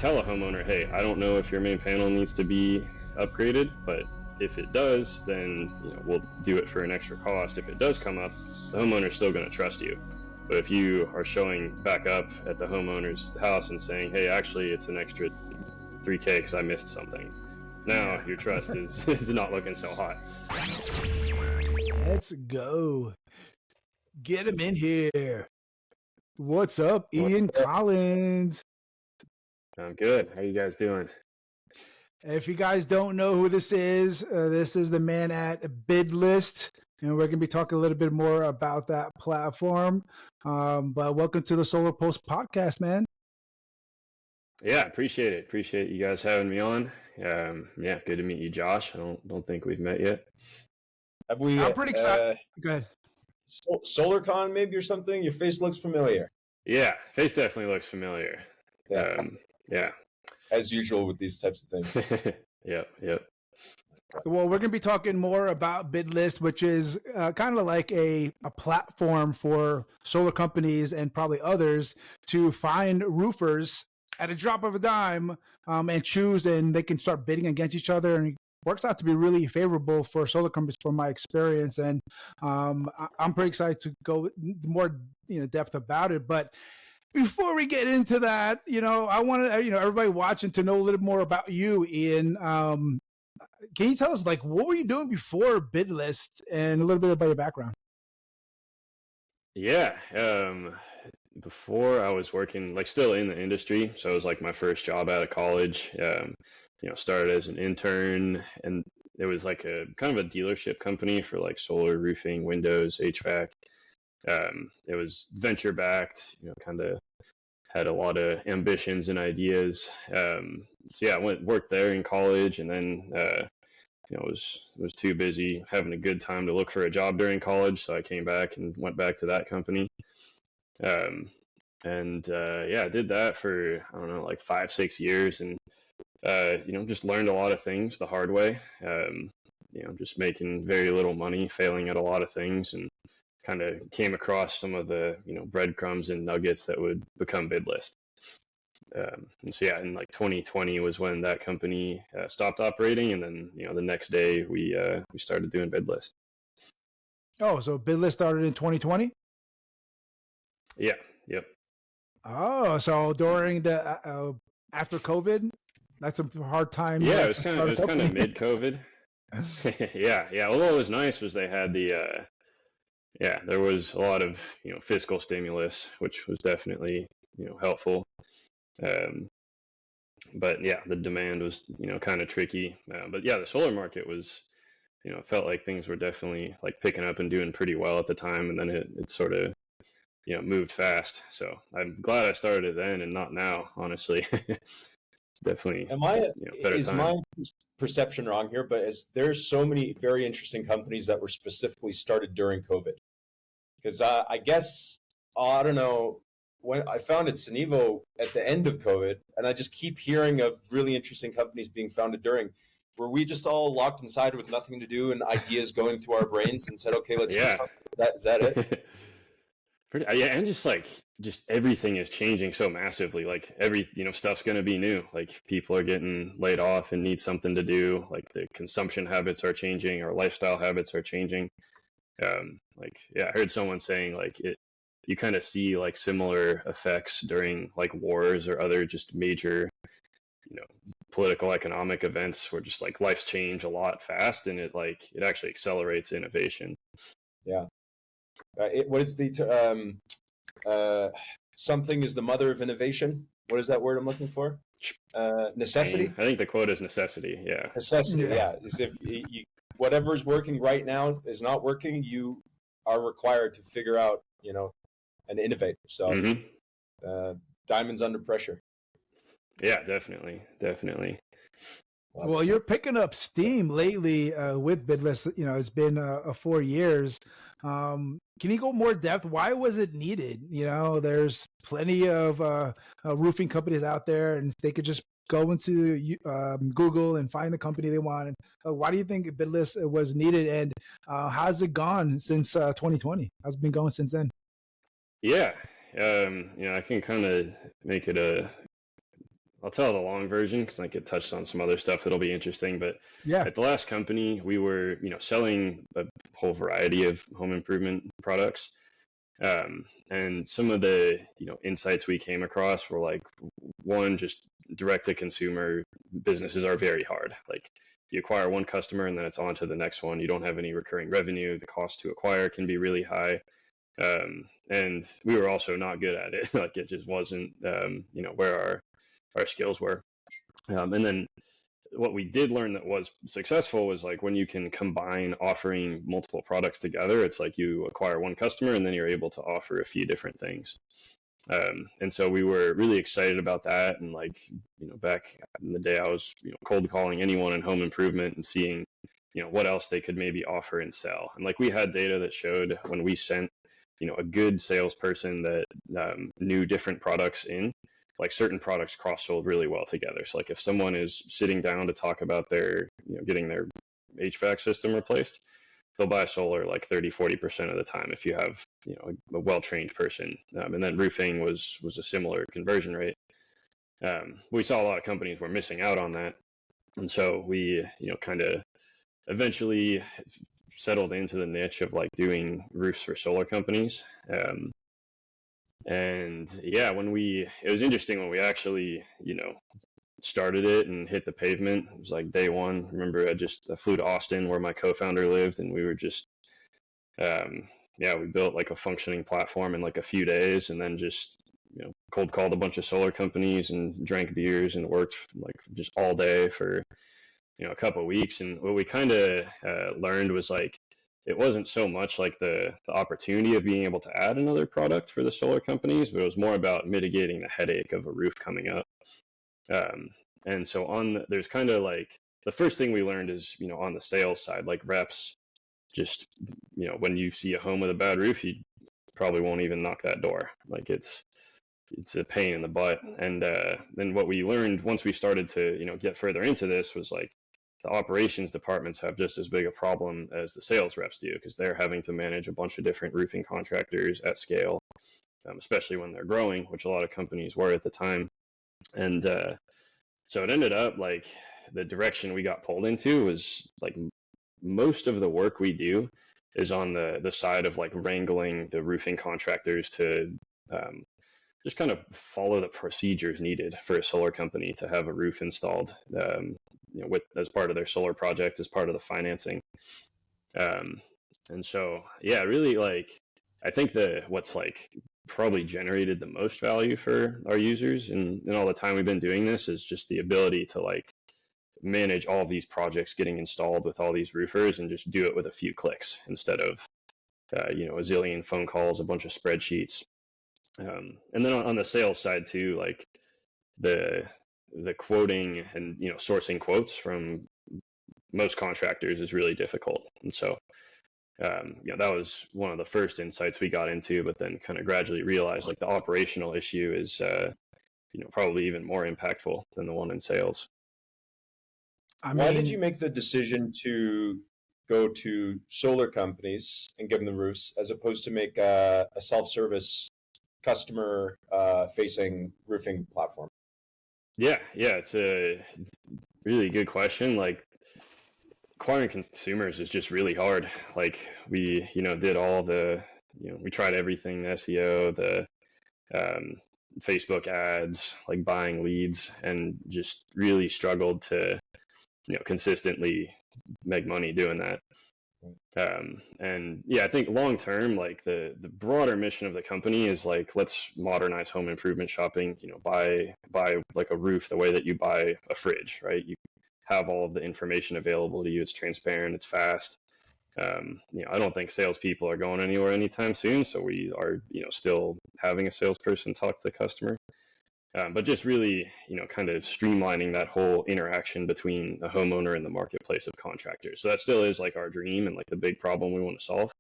tell a homeowner, hey, I don't know if your main panel needs to be upgraded, but if it does, then we'll do it for an extra cost. If it does come up, the homeowner's still going to trust you. But if you are showing back up at the homeowner's house and saying, hey, actually it's an extra $3K because I missed something, now your trust is not looking so hot. Let's go. Get him in here. What's up, Ian Collins? I'm good. How you guys doing? If you guys don't know who this is the man at Bidlist, and we're going to be talking a little bit more about that platform. But welcome to the SolarPulse Podcast, man. Yeah, appreciate it. Appreciate you guys having me on. Yeah, good to meet you, Josh. I don't think we've met yet. Have we? I'm pretty excited. Go ahead. SolarCon maybe or something? Your face looks familiar. Yeah, face definitely looks familiar. Yeah. As usual with these types of things. Yep. Well, we're going to be talking more about Bidlist, which is kind of like a platform for solar companies and probably others to find roofers at a drop of a dime and choose, and they can start bidding against each other, and it works out to be really favorable for solar companies from my experience. And I'm pretty excited to go more depth about it. But before we get into that, I want to, everybody watching to know a little more about you, Ian. Can you tell us, what were you doing before Bidlist and a little bit about your background? Yeah. Before I was working, still in the industry. So it was my first job out of college. Started as an intern, and it was a kind of a dealership company for solar roofing, windows, HVAC. It was venture backed, kind of had a lot of ambitions and ideas. So yeah, I worked there in college, and then was too busy having a good time to look for a job during college. So I came back and went back to that company. I did that for, I don't know, 5-6 years, and just learned a lot of things the hard way. Just making very little money, failing at a lot of things, and kind of came across some of the breadcrumbs and nuggets that would become Bidlist. And so yeah, in 2020 was when that company stopped operating, and then the next day we started doing Bidlist. Oh, so Bidlist started in 2020? Yeah. Yep. Oh, so during the after COVID, that's a hard time. Yeah, it was kind of mid-COVID. Yeah. Well, what was nice was they had the there was a lot of fiscal stimulus, which was definitely helpful. But yeah, the demand was kind of tricky. But yeah, the solar market was felt like things were definitely picking up and doing pretty well at the time, and then it sort of moved fast. So I'm glad I started it then and not now, honestly. Definitely. Is my perception wrong here? But there's so many very interesting companies that were specifically started during COVID. Because I guess, I don't know, when I founded Cenevo at the end of COVID, and I just keep hearing of really interesting companies being founded during. Were we just all locked inside with nothing to do and ideas going through our brains and said, okay, let's do something with that? Is that it? Yeah, and just everything is changing so massively. Every stuff's going to be new. People are getting laid off and need something to do. The consumption habits are changing, our lifestyle habits are changing. I heard someone saying you kind of see similar effects during wars or other just major political economic events where just life's change a lot fast, and it actually accelerates innovation. Yeah. What is the something is the mother of innovation? What is that word I'm looking for? Necessity? I think the quote is necessity. Yeah. Necessity. Yeah. As if whatever's working right now is not working, you are required to figure out, and innovate. So diamonds under pressure. Yeah, definitely. Well, you're picking up steam lately with Bidlist. It's been 4 years. Can you go more depth? Why was it needed? There's plenty of roofing companies out there, and they could just go into Google and find the company they want. And why do you think Bidlist was needed, and how's it gone since 2020? How's it been going since then? Yeah, I can kind of make it I'll tell the long version because I get touched on some other stuff that'll be interesting. But Yeah. at the last company, we were, selling a whole variety of home improvement products. And some of the, insights we came across were like, one, just direct to consumer businesses are very hard. Like you acquire one customer and then it's on to the next one. You don't have any recurring revenue. The cost to acquire can be really high. And we were also not good at it. Like it just wasn't, where our skills were. And then what we did learn that was successful was like when you can combine offering multiple products together, it's like you acquire one customer and then you're able to offer a few different things. And so we were really excited about that. And like, back in the day, I was, cold calling anyone in home improvement and seeing, what else they could maybe offer and sell. And like we had data that showed when we sent, a good salesperson that knew different products in, like certain products cross-sold really well together. So like if someone is sitting down to talk about their, getting their HVAC system replaced, they'll buy solar like 30-40% of the time if you have, a well-trained person. And then roofing was a similar conversion rate. We saw a lot of companies were missing out on that. And so we, kind of eventually settled into the niche of like doing roofs for solar companies. And yeah, it was interesting when we actually, started it and hit the pavement. It was like day one. Remember, I flew to Austin where my co-founder lived, and we were just, we built like a functioning platform in like a few days, and then just, cold called a bunch of solar companies and drank beers and worked like just all day for, a couple of weeks. And what we kind of learned was like, it wasn't so much like the opportunity of being able to add another product for the solar companies, but it was more about mitigating the headache of a roof coming up. And so there's kind of like, the first thing we learned is, on the sales side, like reps, just, when you see a home with a bad roof, you probably won't even knock that door. Like it's a pain in the butt. And then what we learned once we started to, get further into this was like, the operations departments have just as big a problem as the sales reps do, because they're having to manage a bunch of different roofing contractors at scale, especially when they're growing, which a lot of companies were at the time. And so it ended up like the direction we got pulled into was like most of the work we do is on the side of like wrangling the roofing contractors to just kind of follow the procedures needed for a solar company to have a roof installed, as part of their solar project, as part of the financing. And so, yeah, really like, I think what's like probably generated the most value for our users and all the time we've been doing this is just the ability to like manage all of these projects getting installed with all these roofers and just do it with a few clicks instead of, a zillion phone calls, a bunch of spreadsheets. And then on the sales side too, like the quoting and, sourcing quotes from most contractors is really difficult. And so, that was one of the first insights we got into, but then kind of gradually realized like the operational issue is, probably even more impactful than the one in sales. Why did you make the decision to go to solar companies and give them the roofs as opposed to make a self-service customer facing roofing platform? Yeah, it's a really good question. Like acquiring consumers is just really hard. Like we, did all the, we tried everything, the SEO, the Facebook ads, like buying leads, and just really struggled to, consistently make money doing that. And yeah, I think long term, like the broader mission of the company is like, let's modernize home improvement shopping, buy like a roof the way that you buy a fridge, right? You have all of the information available to you. It's transparent, it's fast. I don't think salespeople are going anywhere anytime soon. So we are, still having a salesperson talk to the customer. But just really, kind of streamlining that whole interaction between a homeowner and the marketplace of contractors. So that still is like our dream and like the big problem we want to solve.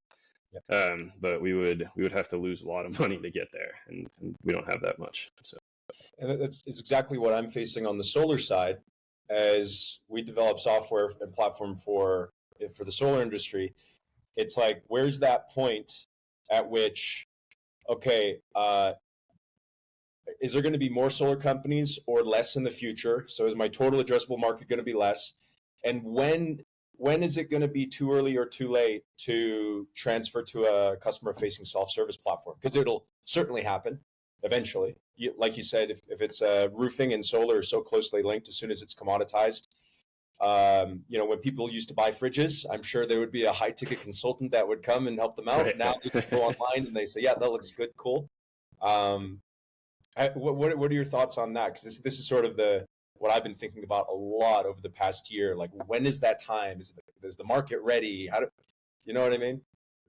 Yep. But we would have to lose a lot of money to get there, and we don't have that much. So, and it's exactly what I'm facing on the solar side, as we develop software and platform for the solar industry. It's like, where's that point at which, okay, is there going to be more solar companies or less in the future? So is my total addressable market going to be less? And when is it going to be too early or too late to transfer to a customer-facing self-service platform? Because it'll certainly happen eventually. Like you said, if it's roofing and solar are so closely linked, as soon as it's commoditized, when people used to buy fridges, I'm sure there would be a high-ticket consultant that would come and help them out. Right. Now they can go online and they say, yeah, that looks good, cool. What are your thoughts on that? Because this is sort of what I've been thinking about a lot over the past year. Like, when is that time? Is the market ready? You know what I mean?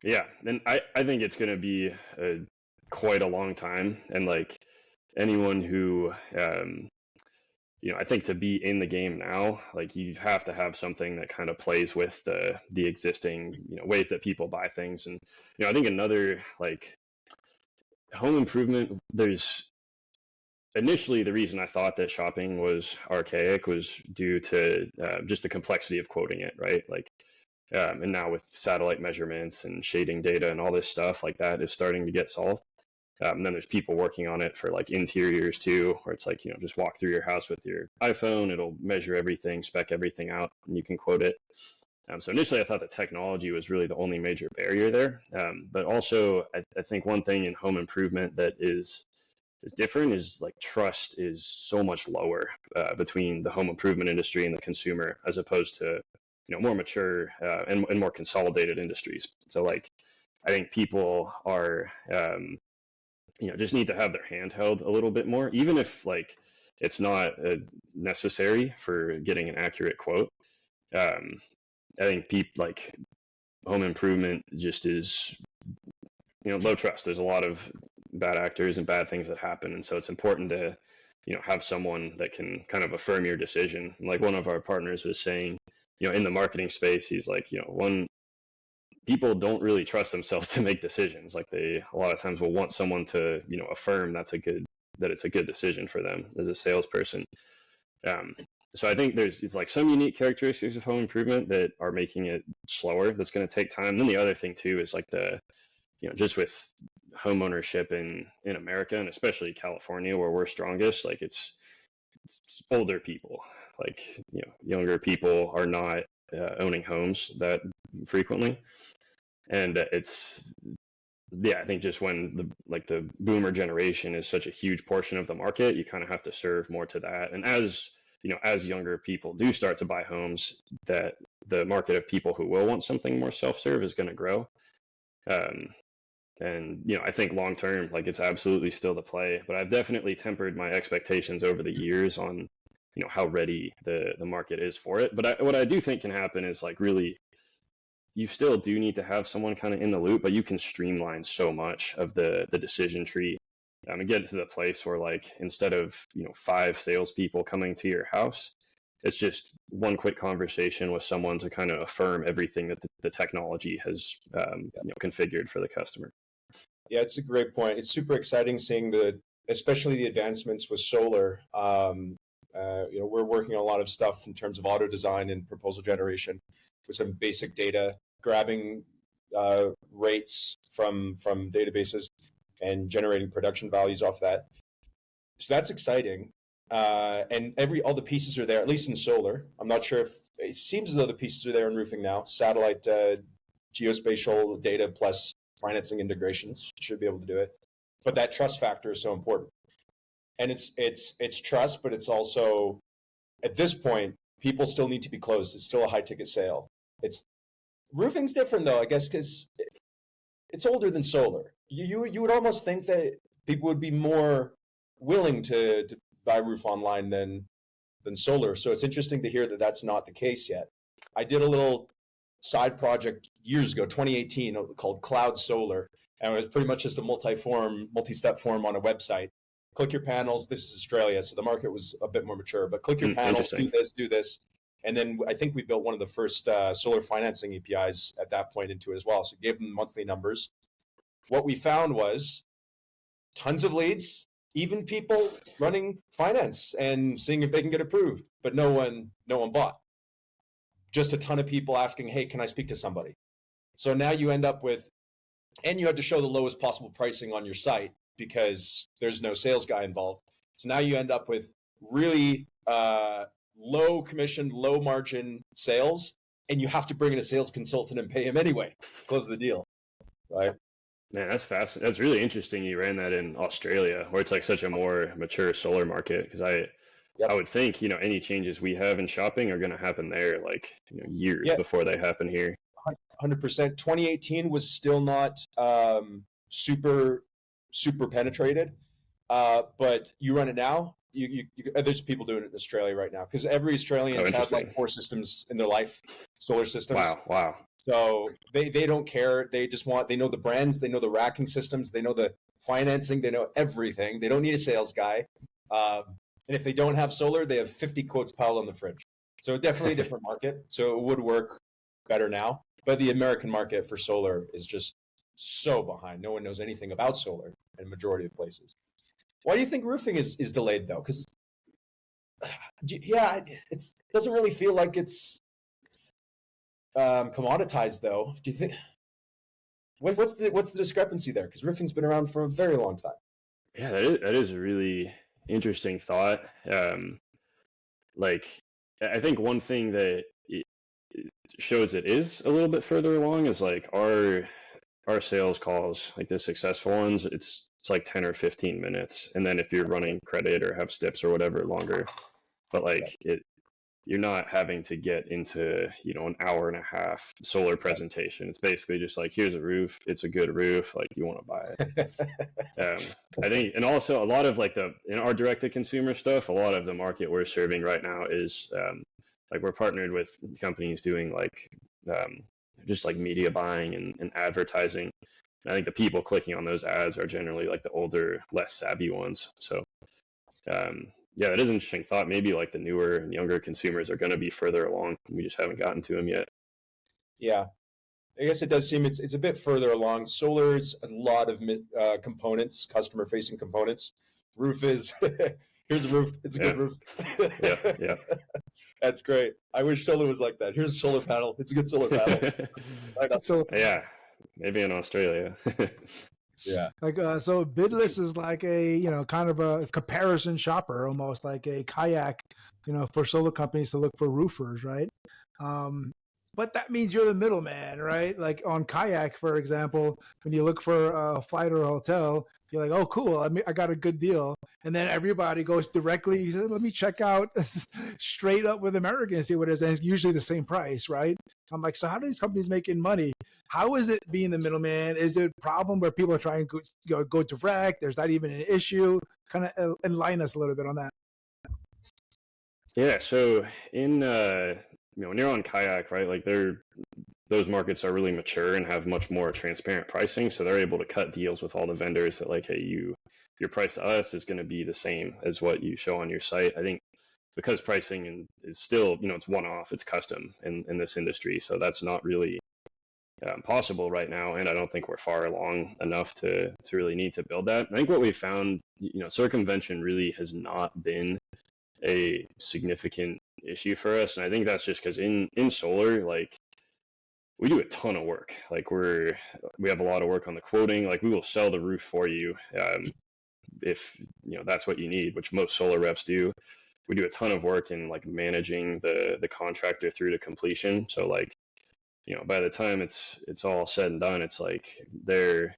Yeah, and I think it's going to be quite a long time. And like anyone who, I think to be in the game now, like you have to have something that kind of plays with the existing, ways that people buy things. And, I think another like home improvement, there's initially the reason I thought that shopping was archaic was due to just the complexity of quoting it, right? Like, and now with satellite measurements and shading data and all this stuff like that is starting to get solved. And then there's people working on it for like interiors too, where it's like, just walk through your house with your iPhone, it'll measure everything, spec everything out, and you can quote it. So initially I thought that technology was really the only major barrier there. But also I think one thing in home improvement that is different is like trust is so much lower between the home improvement industry and the consumer as opposed to more mature and more consolidated industries. So like I think people are just need to have their hand held a little bit more, even if like it's not necessary for getting an accurate quote. I think like home improvement just is low trust. There's a lot of bad actors and bad things that happen, and so it's important to have someone that can kind of affirm your decision. Like one of our partners was saying, in the marketing space, he's like, people don't really trust themselves to make decisions. Like they a lot of times will want someone to affirm that it's a good decision for them as a salesperson. So I think there's like some unique characteristics of home improvement that are making it slower. That's going to take time. Then the other thing too is like just with home ownership in America and especially California where we're strongest, like it's older people. Like younger people are not owning homes that frequently, and I think just when the boomer generation is such a huge portion of the market, you kind of have to serve more to that. And as younger people do start to buy homes, that the market of people who will want something more self-serve is going to grow. And I think long term, like it's absolutely still the play, but I've definitely tempered my expectations over the years on how ready the market is for it. But what I do think can happen is like really, you still do need to have someone kind of in the loop, but you can streamline so much of the decision tree and get to the place where like instead of 5 salespeople coming to your house, it's just one quick conversation with someone to kind of affirm everything that the technology has configured for the customer. Yeah, it's a great point. It's super exciting seeing especially the advancements with solar. We're working on a lot of stuff in terms of auto design and proposal generation with some basic data, grabbing rates from databases and generating production values off that. So that's exciting. And all the pieces are there, at least in solar. I'm not sure if it seems as though the pieces are there in roofing now. Satellite geospatial data plus financing integrations should be able to do it. But that trust factor is so important. And it's trust, but it's also, at this point, people still need to be closed. It's still a high ticket sale. Roofing's different though, I guess, because it's older than solar. You would almost think that people would be more willing to buy roof online than solar. So it's interesting to hear that that's not the case yet. I did a little side project years ago, 2018, called Cloud Solar. And it was pretty much just a multi-step form on a website. Click your panels. This is Australia, so the market was a bit more mature. But click your panels, do this. And then I think we built one of the first solar financing APIs at that point into it as well. So gave them monthly numbers. What we found was tons of leads, even people running finance and seeing if they can get approved, but no one bought. Just a ton of people asking, hey, can I speak to somebody? So now you end up with, and you had to show the lowest possible pricing on your site. because there's no sales guy involved. So now you end up with really low commission, low margin sales, and you have to bring in a sales consultant and pay him anyway, close the deal, right? Man, that's fascinating. That's really interesting. You ran that in Australia, where it's like such a more mature solar market. Because I would think, any changes we have in shopping are going to happen there, like, years before they happen here. 100%. 2018 was still not super penetrated, but you run it now. You there's people doing it in Australia right now, because every Australian has like 4 systems in their life, solar systems. Wow. So they don't care. They know the brands, they know the racking systems, they know the financing, they know everything. They don't need a sales guy. And if they don't have solar, they have 50 quotes piled on the fridge. So definitely a different market. So it would work better now. But the American market for solar is just so behind. No one knows anything about solar in a majority of places. Why do you think roofing is delayed though? Because it doesn't really feel like it's commoditized though. Do you think? What's the discrepancy there? Because roofing's been around for a very long time. Yeah, that is a really interesting thought. Like, I think one thing that it shows it is a little bit further along is like our sales calls, like the successful ones, it's like 10 or 15 minutes, and then if you're running credit or have steps or whatever, longer. But like you're not having to get into an hour and a half solar presentation. It's basically just like, here's a roof, it's a good roof, like, you want to buy it. I think, and also a lot of like in our direct to consumer stuff, a lot of the market we're serving right now is like we're partnered with companies doing like just like media buying and advertising. And I think the people clicking on those ads are generally like the older, less savvy ones. So yeah, that is an interesting thought. Maybe like the newer and younger consumers are going to be further along. We just haven't gotten to them yet. Yeah, I guess it does seem it's a bit further along. Solar is a lot of components, customer-facing components. Roof is here's a roof. It's a good roof. Yeah. That's great. I wish solar was like that. Here's a solar panel. It's a good solar panel. Yeah, maybe in Australia. Yeah. Like so Bidlist is like a kind of a comparison shopper, almost like a kayak, for solar companies to look for roofers, right? But that means you're the middleman, right? Like on Kayak, for example, when you look for a flight or a hotel, you're like, oh, cool, I got a good deal. And then everybody goes directly, let me check out straight up with American and see what it is. And it's usually the same price, right? I'm like, so how do these companies making money? How is it being the middleman? Is it a problem where people are trying to go direct? There's not even an issue. Kind of enlighten us a little bit on that. Yeah, so in when you're on Kayak, right, like those markets are really mature and have much more transparent pricing, so they're able to cut deals with all the vendors that like, hey, your price to us is going to be the same as what you show on your site. I think because pricing is still, it's one-off, it's custom in this industry, so that's not really possible right now, and I don't think we're far along enough to really need to build that. I think what we found, circumvention really has not been a significant issue for us, and I think that's just because in solar, like, we do a ton of work. Like we have a lot of work on the quoting. Like, we will sell the roof for you if that's what you need, which most solar reps do. We do a ton of work in like managing the contractor through to completion. So like, by the time it's all said and done, it's like I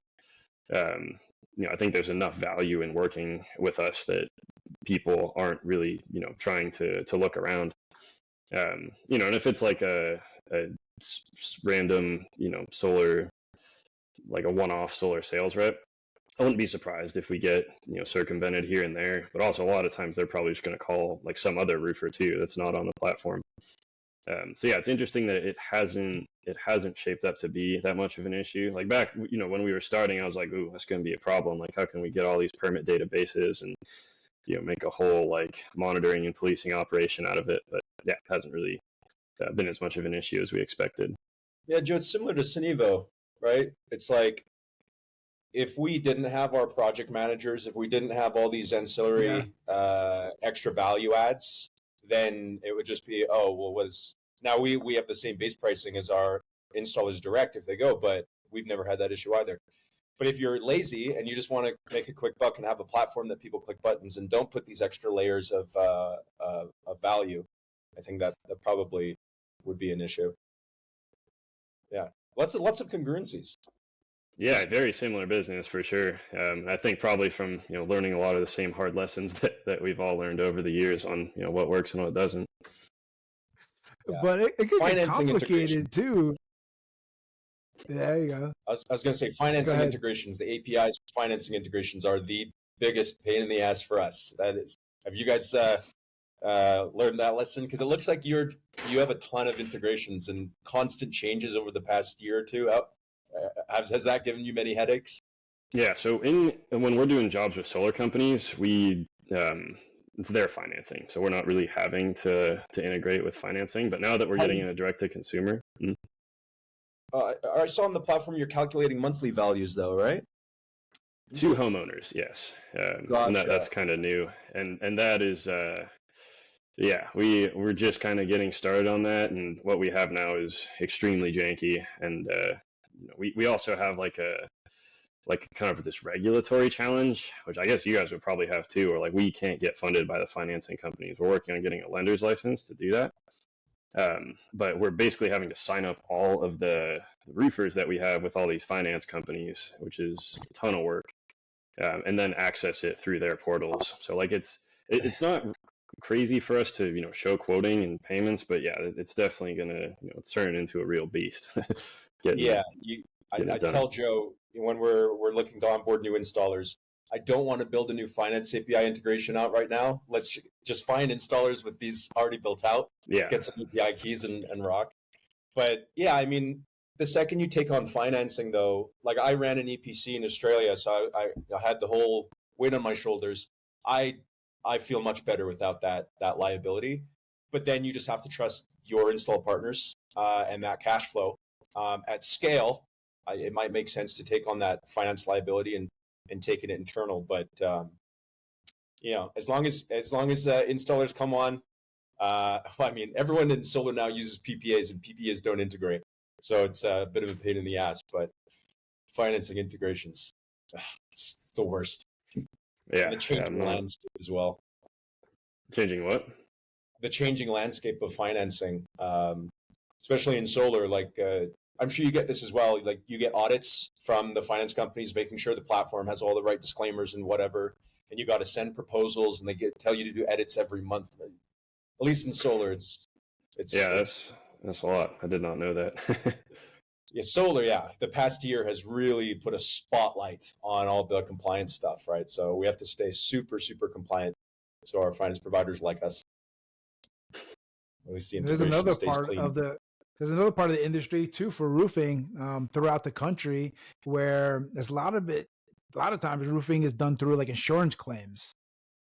think there's enough value in working with us that people aren't really, trying to look around. And if it's like a random, solar, like a one-off solar sales rep, I wouldn't be surprised if we get, circumvented here and there. But also a lot of times they're probably just going to call like some other roofer too that's not on the platform. So yeah, it's interesting that it hasn't shaped up to be that much of an issue. Like back, when we were starting, I was like, ooh, that's going to be a problem. Like, how can we get all these permit databases and, make a whole like monitoring and policing operation out of it? But yeah, it hasn't really been as much of an issue as we expected. Yeah, Joe, it's similar to Cinevo, right? It's like, if we didn't have our project managers, if we didn't have all these ancillary extra value adds, then it would just be, now we have the same base pricing as our installers direct if they go, but we've never had that issue either. But if you're lazy and you just want to make a quick buck and have a platform that people click buttons and don't put these extra layers of value, I think that probably would be an issue. Yeah, lots of congruencies. Yeah, very similar business for sure. I think probably from learning a lot of the same hard lessons that we've all learned over the years on what works and what doesn't. Yeah. But it could get complicated too. There you go. I was going to say financing integrations, the APIs for financing integrations are the biggest pain in the ass for us. That is. Have you guys learned that lesson? Because it looks like you have a ton of integrations and constant changes over the past year or two. Has that given you many headaches? Yeah. So when we're doing jobs with solar companies, it's their financing, so we're not really having to integrate with financing. But now that we're getting in a direct to consumer. I saw on the platform you're calculating monthly values, though, right? To homeowners, yes. Gotcha. And that's kind of new, and that is, we're just kind of getting started on that, and what we have now is extremely janky, and we also have like kind of this regulatory challenge, which I guess you guys would probably have too, or like we can't get funded by the financing companies. We're working on getting a lender's license to do that. But we're basically having to sign up all of the roofers that we have with all these finance companies, which is a ton of work, and then access it through their portals. So like it's not crazy for us to show quoting and payments, but yeah, it's definitely gonna turn into a real beast. I tell Joe when we're looking to onboard new installers, I don't want to build a new finance API integration out right now. Let's just find installers with these already built out. Yeah. Get some API keys and rock. But yeah, I mean, the second you take on financing, though, like I ran an EPC in Australia, so I had the whole weight on my shoulders. I feel much better without that liability. But then you just have to trust your install partners and that cash flow. At scale, it might make sense to take on that finance liability and taking it internal, but as long as installers come on, I mean, everyone in solar now uses PPAs, and PPAs don't integrate, so it's a bit of a pain in the ass. But financing integrations, it's the worst. Yeah, and the changing landscape as well. Changing what? The changing landscape of financing, especially in solar, like. I'm sure you get this as well. Like you get audits from the finance companies, making sure the platform has all the right disclaimers and whatever. And you got to send proposals, and they tell you to do edits every month. At least in solar, it's that's a lot. I did not know that. Yeah, solar. Yeah, the past year has really put a spotlight on all the compliance stuff, right? So we have to stay super compliant, so our finance providers like us. At least the integration stays clean. There's another part of the industry too for roofing throughout the country where there's a lot of times roofing is done through like insurance claims,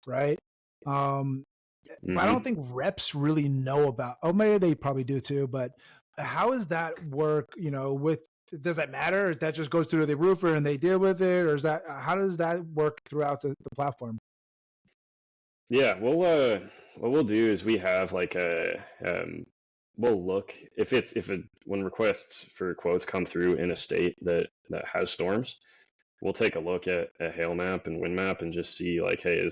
right? Mm-hmm. I don't think reps really know about. Oh, maybe they probably do too. But how does that work? Does that matter? That just goes through the roofer and they deal with it, or how does that work throughout the platform? Yeah, well, what we'll do is we have like we'll look when requests for quotes come through in a state that has storms, we'll take a look at a hail map and wind map and just see like, hey,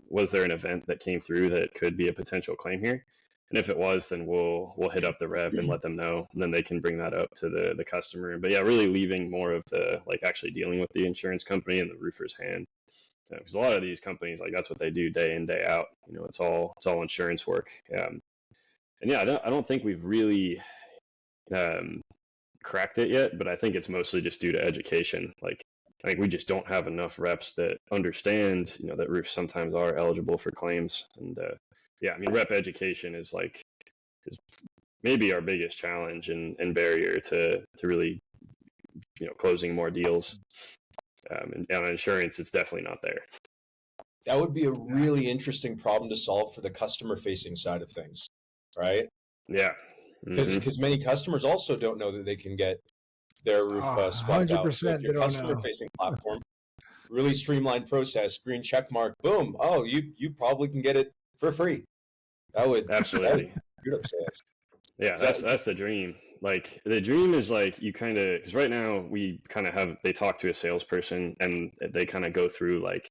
was there an event that came through that could be a potential claim here? And if it was, then we'll hit up the rep and let them know, and then they can bring that up to the customer. But yeah, really leaving more of the like actually dealing with the insurance company and the roofer's hand, because a lot of these companies, like that's what they do day in, day out. It's all insurance work. And yeah, I don't think we've really cracked it yet, but I think it's mostly just due to education. Like, I think we just don't have enough reps that understand, that roofs sometimes are eligible for claims. And I mean, rep education is maybe our biggest challenge and barrier to really, closing more deals. And on insurance, it's definitely not there. That would be a really interesting problem to solve for the customer-facing side of things. Right? Yeah. Because many customers also don't know that they can get their roof swapped out. So if your customer-facing platform, really streamlined process, green check mark, boom. Oh, you probably can get it for free. That would absolutely. That would good up sales. Yeah, that's the dream. Like the dream is like you kind of, because right now we kind of have, they talk to a salesperson and they kind of go through like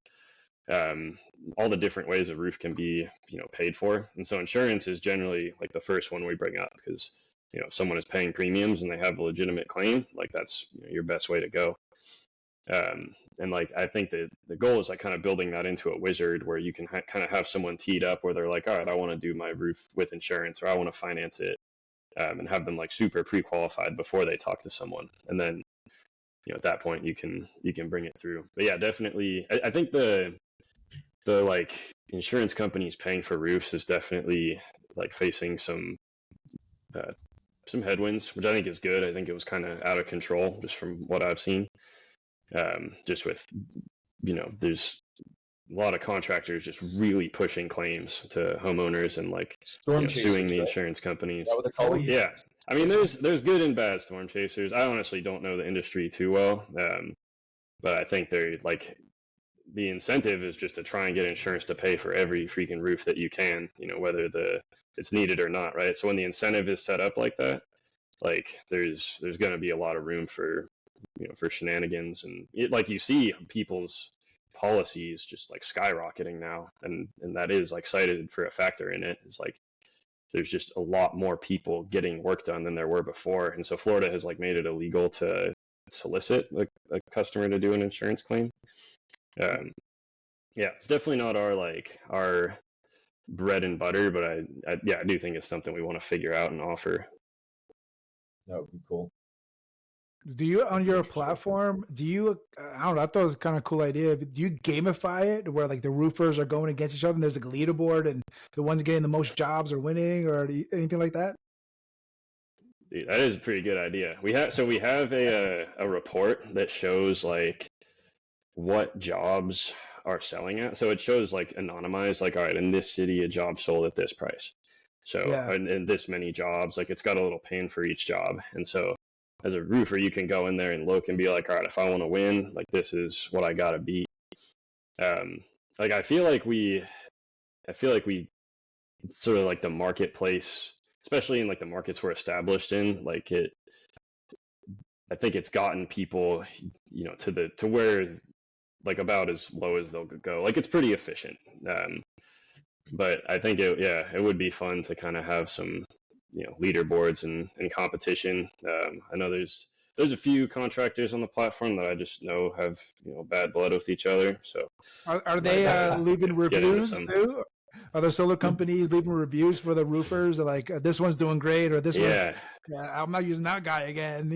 all the different ways a roof can be, paid for. And so insurance is generally like the first one we bring up because, if someone is paying premiums and they have a legitimate claim, like that's your best way to go. And like, I think that the goal is like kind of building that into a wizard where you can kind of have someone teed up where they're like, all right, I want to do my roof with insurance or I want to finance it, and have them like super pre-qualified before they talk to someone. And then, at that point you can bring it through. But yeah, definitely. I think the like insurance companies paying for roofs is definitely like facing some headwinds, which I think is good. I think it was kind of out of control just from what I've seen. Just with, there's a lot of contractors just really pushing claims to homeowners and like suing the insurance companies. Is that what they call it? Yeah. I mean, there's good and bad storm chasers. I honestly don't know the industry too well. But I think they're like, the incentive is just to try and get insurance to pay for every freaking roof that you can, whether it's needed or not, right? So when the incentive is set up like that, like there's going to be a lot of room for, for shenanigans, and like you see people's policies just like skyrocketing now, and that is like cited for a factor in it. It's like there's just a lot more people getting work done than there were before, and so Florida has like made it illegal to solicit a customer to do an insurance claim. Yeah, it's definitely not our bread and butter, but I do think it's something we want to figure out and offer. That would be cool. Do you, on your platform, I don't know, I thought it was kind of a cool idea. Do you gamify it where like the roofers are going against each other and there's like a leaderboard and the ones getting the most jobs are winning, or anything like that? Dude, that is a pretty good idea. We have a report that shows like what jobs are selling at. So it shows like anonymized, like, all right, in this city, a job sold at this price. So in this many jobs, like it's got a little pin for each job. And so as a roofer, you can go in there and look and be like, all right, if I want to win, like this is what I got to beat. Like I feel like we sort of like the marketplace, especially in like the markets we're established in, like I think it's gotten people, to where like about as low as they'll go. Like it's pretty efficient. But I think it would be fun to kind of have some, leaderboards and competition. I know there's a few contractors on the platform that I just know have, bad blood with each other. So are they leaving reviews too? Are there solar companies leaving reviews for the roofers? They're like, this one's doing great, or this one's, I'm not using that guy again,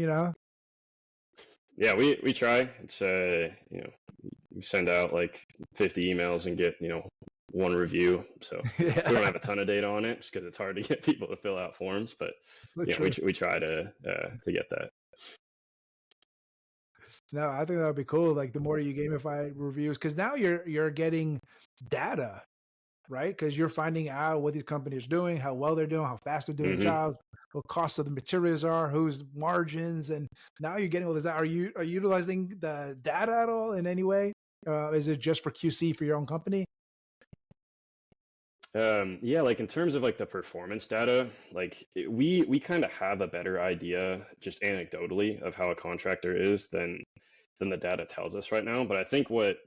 Yeah, we try. It's we send out like 50 emails and get, one review. So we don't have a ton of data on it just because it's hard to get people to fill out forms, but we try to get that. No, I think that would be cool. Like the more you gamify reviews, because now you're getting data, right? Because you're finding out what these companies are doing, how well they're doing, how fast they're doing jobs, what costs of the materials are, whose margins, and now you're getting all this. Are you utilizing the data at all in any way? Is it just for QC for your own company? Yeah, like in terms of like the performance data, like we kind of have a better idea just anecdotally of how a contractor is than the data tells us right now. But I think what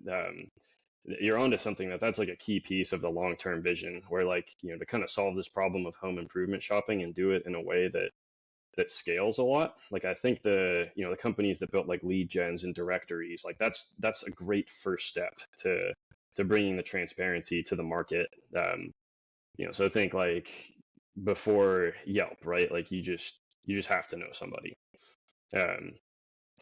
you're onto something that's like a key piece of the long-term vision, where like, to kind of solve this problem of home improvement shopping and do it in a way that scales a lot. Like I think the companies that built like lead gens and directories, like that's a great first step to bringing the transparency to the market. So I think like before Yelp, right? Like you just have to know somebody.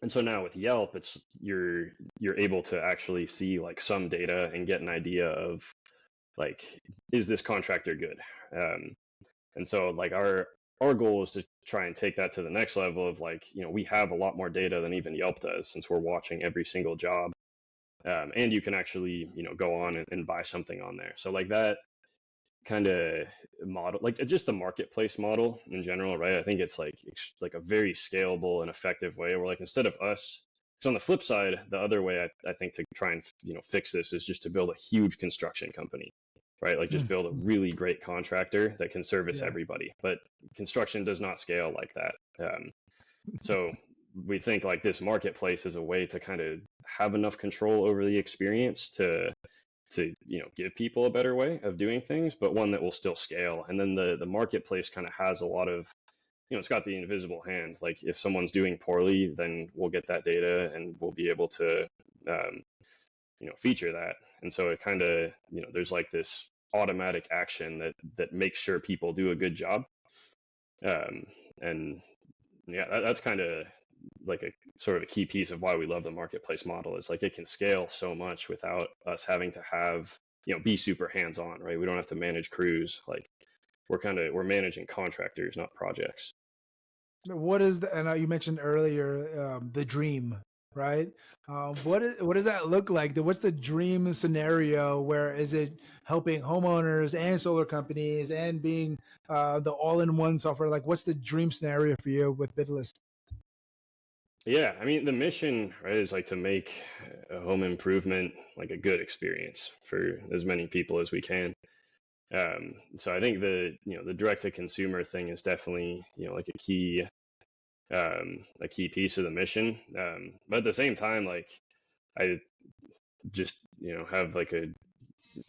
And so now with Yelp, it's you're able to actually see like some data and get an idea of like, is this contractor good? And so like our goal is to try and take that to the next level of like, we have a lot more data than even Yelp does, since we're watching every single job. And you can actually, go on and buy something on there. So like that kind of model, like just the marketplace model in general, right? I think it's like a very scalable and effective way where like instead of us, so on the flip side, the other way I think to try and fix this is just to build a huge construction company. right? Like just build a really great contractor that can service Yeah. everybody. But construction does not scale like that. So we think like this marketplace is a way to kind of have enough control over the experience to give people a better way of doing things, but one that will still scale. And then the marketplace kind of has a lot of, it's got the invisible hand. Like if someone's doing poorly, then we'll get that data and we'll be able to feature that. And so it kind of, there's like this automatic action that makes sure people do a good job. And yeah, that's kind of like a sort of a key piece of why we love the marketplace model. Is like it can scale so much without us having to have, be super hands-on, right? We don't have to manage crews. Like we're managing contractors, not projects. What is and you mentioned earlier the dream, right? What does that look like? What's the dream scenario? Where is it helping homeowners and solar companies and being the all-in-one software? Like, what's the dream scenario for you with Bidlist? Yeah, I mean, the mission, right, is like to make a home improvement like a good experience for as many people as we can. So I think the direct to consumer thing is definitely, like a key piece of the mission. But at the same time, like I just, have like a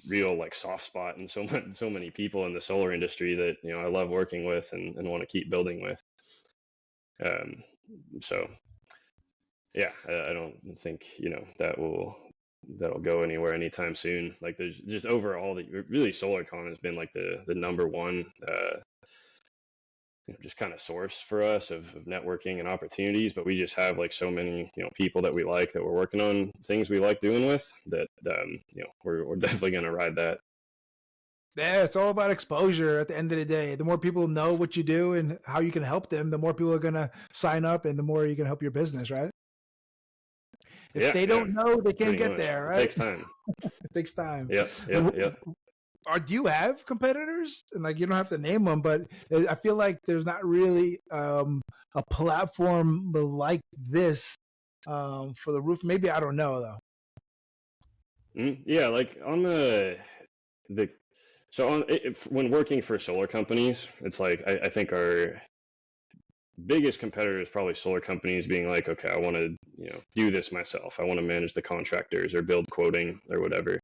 real like soft spot in so many people in the solar industry that, I love working with and want to keep building with. So yeah, I don't think, that'll go anywhere anytime soon. Like there's just overall, really SolarCon has been like the number one, just kind of source for us of networking and opportunities. But we just have like so many, people that we like that we're working on things we like doing with that, we're definitely going to ride that. Yeah, it's all about exposure at the end of the day. The more people know what you do and how you can help them, the more people are going to sign up and the more you can help your business, right? If they don't know, they can't get there, right? It takes time. It takes time. Yep. Do you have competitors? And like, you don't have to name them, but I feel like there's not really a platform like this for the roof. Maybe, I don't know though. Yeah, like on when working for solar companies, it's like I think our biggest competitor is probably solar companies being like, okay, I want to do this myself. I want to manage the contractors or build quoting or whatever.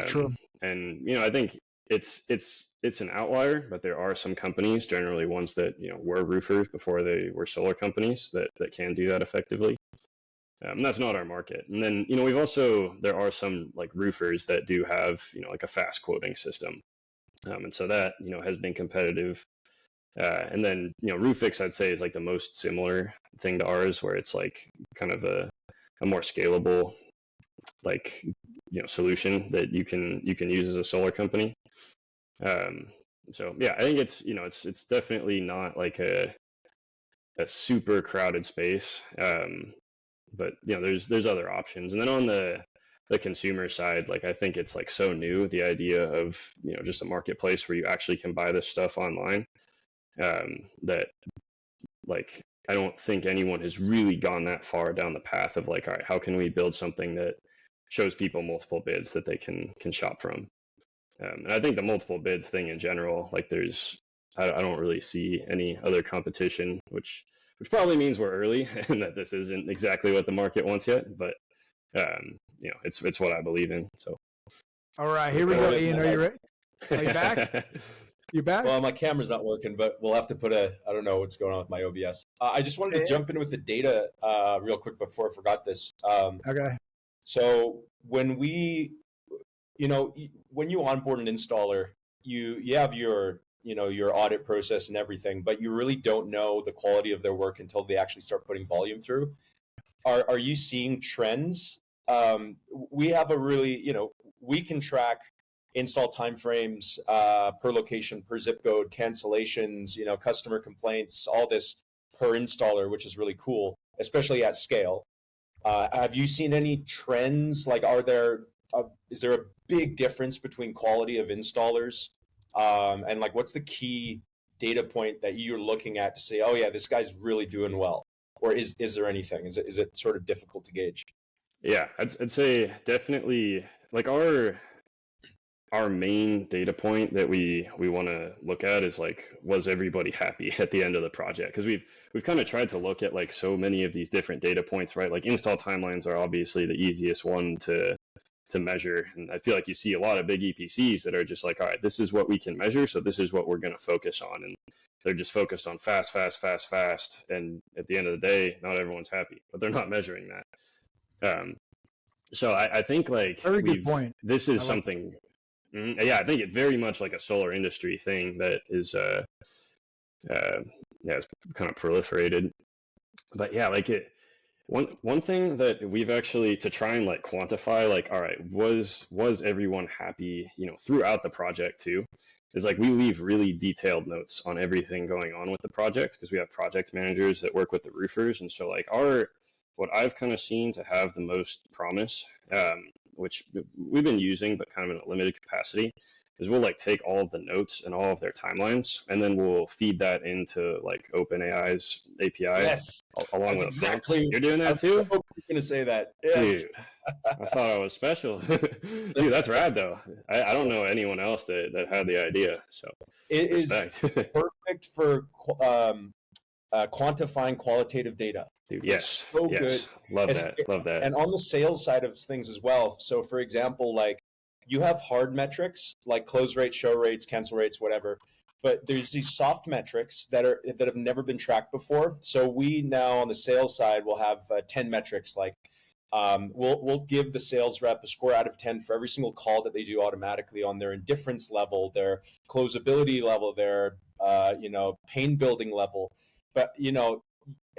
True. And I think it's an outlier, but there are some companies, generally ones that were roofers before they were solar companies, that can do that effectively. And that's not our market. And then there are some like roofers that do have like a fast quoting system, and so that has been competitive. And then Roofix, I'd say, is like the most similar thing to ours, where it's like kind of a more scalable like solution that you can use as a solar company. So yeah, I think it's it's definitely not like a super crowded space. But there's other options. And then on the consumer side, like I think it's like so new, the idea of just a marketplace where you actually can buy this stuff online, that like I don't think anyone has really gone that far down the path of like, all right, how can we build something that shows people multiple bids that they can shop from. And I think the multiple bids thing in general, like I don't really see any other competition, which probably means we're early and that this isn't exactly what the market wants yet, but it's what I believe in. So all right, here we go. Ian, are you ready? Are you back? You back? Well, my camera's not working, but we'll have to put I don't know what's going on with my OBS. I just wanted to jump in with the data real quick before I forgot this. Okay. So when when you onboard an installer, you have your audit process and everything, but you really don't know the quality of their work until they actually start putting volume through. Are you seeing trends? We have a really, we can track install timeframes per location, per zip code, cancellations, customer complaints, all this per installer, which is really cool, especially at scale. Have you seen any trends? Like, is there a big difference between quality of installers? And like, what's the key data point that you're looking at to say, oh yeah, this guy's really doing well? Or is there anything? Is it sort of difficult to gauge? Yeah, I'd say definitely like our our main data point that we want to look at is like, was everybody happy at the end of the project? Because we've kind of tried to look at like so many of these different data points, right? Like install timelines are obviously the easiest one to measure, and I feel like you see a lot of big EPCs that are just like, all right, this is what we can measure, so this is what we're going to focus on, and they're just focused on fast, and at the end of the day, not everyone's happy, but they're not measuring that. So I think like Very good point. This is something. Yeah, I think it's very much like a solar industry thing that is, it's kind of proliferated. But yeah, like one thing that we've actually to try and like quantify, like, all right, was everyone happy, throughout the project too, is like we leave really detailed notes on everything going on with the project because we have project managers that work with the roofers, and so like what I've kind of seen to have the most promise, which we've been using, but kind of in a limited capacity, is we'll like take all of the notes and all of their timelines, and then we'll feed that into like OpenAI's API. Yes, along that's with exactly. You're doing that too? You're going to say that. Yes. Dude, I thought I was special. Dude, that's rad though. I don't know anyone else that had the idea. So it respect. is perfect for quantifying qualitative data. Dude, yes. It's so yes. good. Love that. And on the sales side of things as well. So for example, like you have hard metrics like close rates, show rates, cancel rates, whatever. But there's these soft metrics that have never been tracked before. So we now on the sales side will have 10 metrics. Like we'll give the sales rep a score out of 10 for every single call that they do automatically on their indifference level, their closability level, their pain building level. But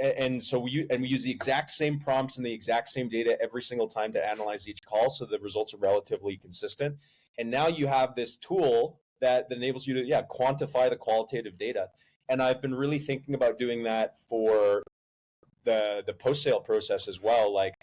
and so we use the exact same prompts and the exact same data every single time to analyze each call, so the results are relatively consistent. And now you have this tool that enables you to quantify the qualitative data. And I've been really thinking about doing that for the post-sale process as well. Like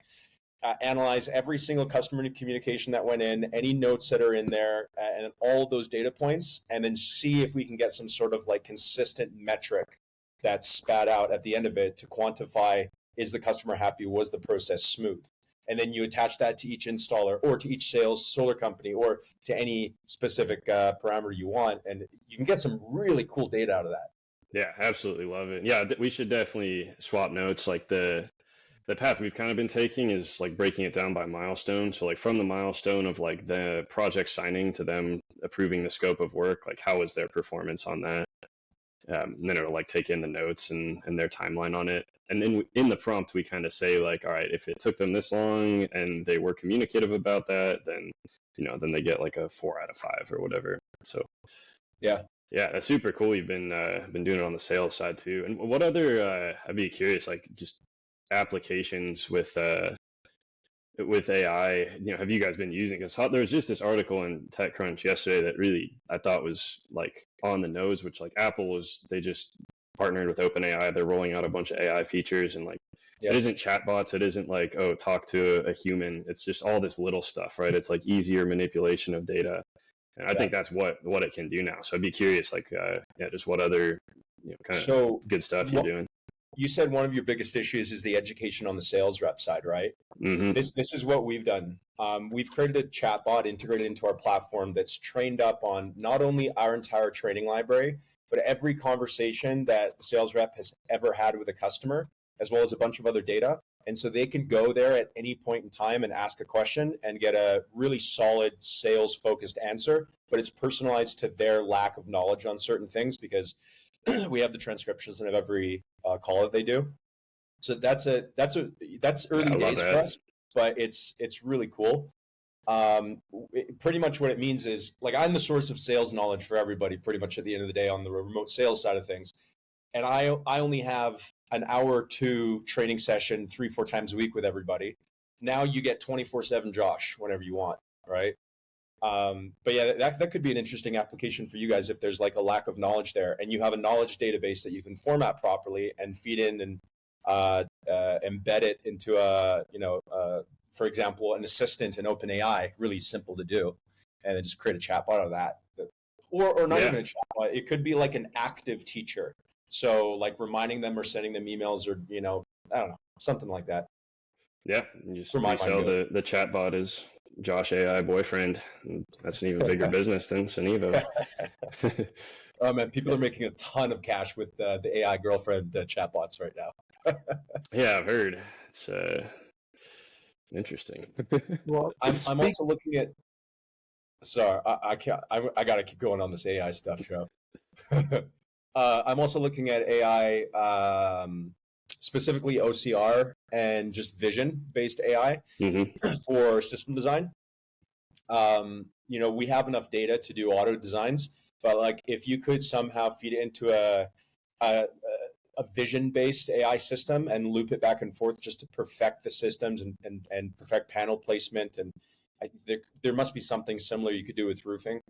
analyze every single customer communication that went in, any notes that are in there, and all those data points, and then see if we can get some sort of like consistent metric that's spat out at the end of it to quantify, is the customer happy? Was the process smooth? And then you attach that to each installer or to each sales solar company or to any specific parameter you want. And you can get some really cool data out of that. Yeah, absolutely love it. Yeah, we should definitely swap notes. Like the path we've kind of been taking is like breaking it down by milestone. So like from the milestone of like the project signing to them approving the scope of work, like how was their performance on that? And then it'll like take in the notes and their timeline on it. And then in the prompt, we kind of say like, all right, if it took them this long and they were communicative about that, then, then they get like a 4 out of 5 or whatever. So yeah, that's super cool. You've been doing it on the sales side too. And what other, I'd be curious, like just applications with AI, have you guys been using? Because there was just this article in TechCrunch yesterday that really I thought was like on the nose, which like they just partnered with OpenAI. They're rolling out a bunch of AI features, and like it isn't chatbots. It isn't like, oh, talk to a human. It's just all this little stuff, right? It's like easier manipulation of data. And I think that's what it can do now. So I'd be curious, like, just what other kind of good stuff you're doing. You said one of your biggest issues is the education on the sales rep side, right? Mm-hmm. This is what we've done. We've created a chatbot integrated into our platform that's trained up on not only our entire training library, but every conversation that the sales rep has ever had with a customer, as well as a bunch of other data. And so they can go there at any point in time and ask a question and get a really solid sales-focused answer, but it's personalized to their lack of knowledge on certain things because we have the transcriptions of every call that they do. So that's early days for us, but it's really cool. Pretty much what it means is like I'm the source of sales knowledge for everybody pretty much at the end of the day on the remote sales side of things. And I only have an hour or two training session 3-4 times a week with everybody. Now you get 24/7 Josh whenever you want, right? But yeah, that could be an interesting application for you guys if there's like a lack of knowledge there and you have a knowledge database that you can format properly and feed in and embed it into for example, an assistant in OpenAI, really simple to do, and then just create a chatbot out of that. Or not even a chatbot. It could be like an active teacher. So like reminding them or sending them emails or, I don't know, something like that. Yeah, you just resell the chatbot as Josh AI boyfriend. That's an even bigger business than Sunevo. Oh man, people are making a ton of cash with the AI girlfriend chatbots right now. Yeah, I've heard. It's interesting. Well, I'm also looking at. Sorry, I can't. I got to keep going on this AI stuff, Joe. I'm also looking at AI, specifically OCR and just vision-based AI for system design. We have enough data to do auto designs, but like if you could somehow feed it into a vision-based AI system and loop it back and forth just to perfect the systems and perfect panel placement, and there must be something similar you could do with roofing.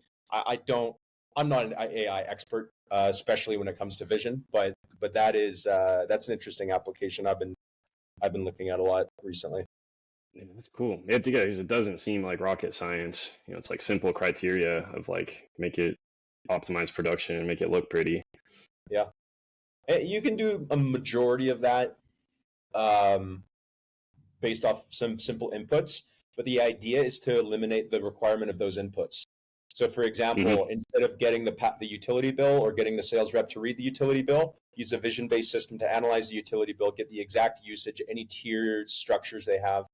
I'm not an AI expert, especially when it comes to vision, but that's an interesting application I've been looking at a lot recently. Yeah, that's cool. Yeah, because it doesn't seem like rocket science. It's like simple criteria of like make it optimize production and make it look pretty. Yeah, you can do a majority of that based off some simple inputs, but the idea is to eliminate the requirement of those inputs. So, for example, instead of getting the utility bill or getting the sales rep to read the utility bill, use a vision-based system to analyze the utility bill, get the exact usage, any tiered structures they have,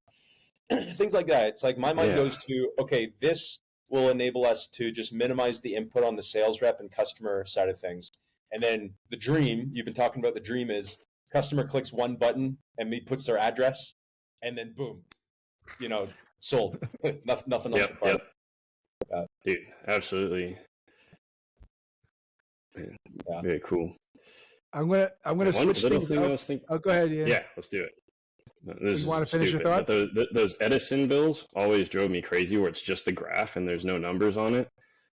things like that. It's like my mind goes to, okay, this will enable us to just minimize the input on the sales rep and customer side of things. And then the dream, you've been talking about the dream, is customer clicks one button and puts their address, and then boom, sold. Nothing else required. Dude, absolutely. Yeah. Very cool. I'm gonna switch things up. Oh, go ahead. Yeah, let's do it. You want to finish your thought? Those Edison bills always drove me crazy, where it's just the graph and there's no numbers on it.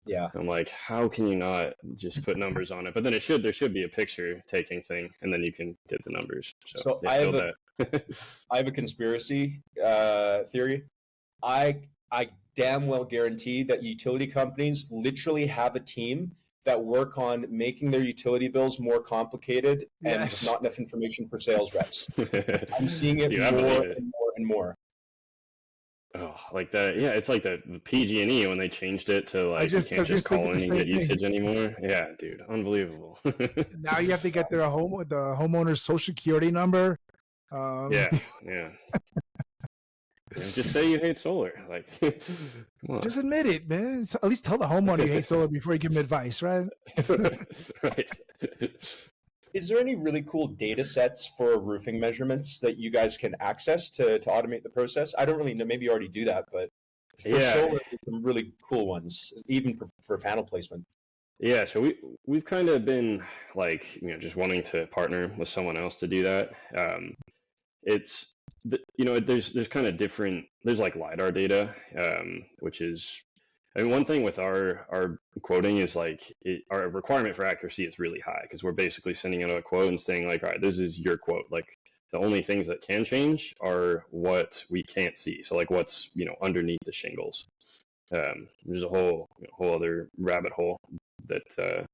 Yeah, I'm like, how can you not just put numbers on it? But then there should be a picture taking thing, and then you can get the numbers. So I have a conspiracy theory. I damn well guarantee that utility companies literally have a team that work on making their utility bills more complicated and not enough information for sales reps. I'm seeing it more and more and more. Oh, like that. Yeah, it's like the PG&E when they changed it to like you can't just call in and get usage anymore. Yeah, dude, unbelievable. Now you have to get the homeowner's social security number. Yeah. Just say you hate solar. Like, come on. Just admit it, man. At least tell the homeowner you hate solar before you give him advice, right? Right. Is there any really cool data sets for roofing measurements that you guys can access to automate the process? I don't really know. Maybe you already do that, but for solar, there's some really cool ones, even for panel placement. Yeah, so we've kind of been like, just wanting to partner with someone else to do that. There's kind of different, there's like LiDAR data, which is, one thing with our quoting is like our requirement for accuracy is really high because we're basically sending out a quote and saying like, all right, this is your quote. Like the only things that can change are what we can't see. So like what's, underneath the shingles. There's a whole other rabbit hole that,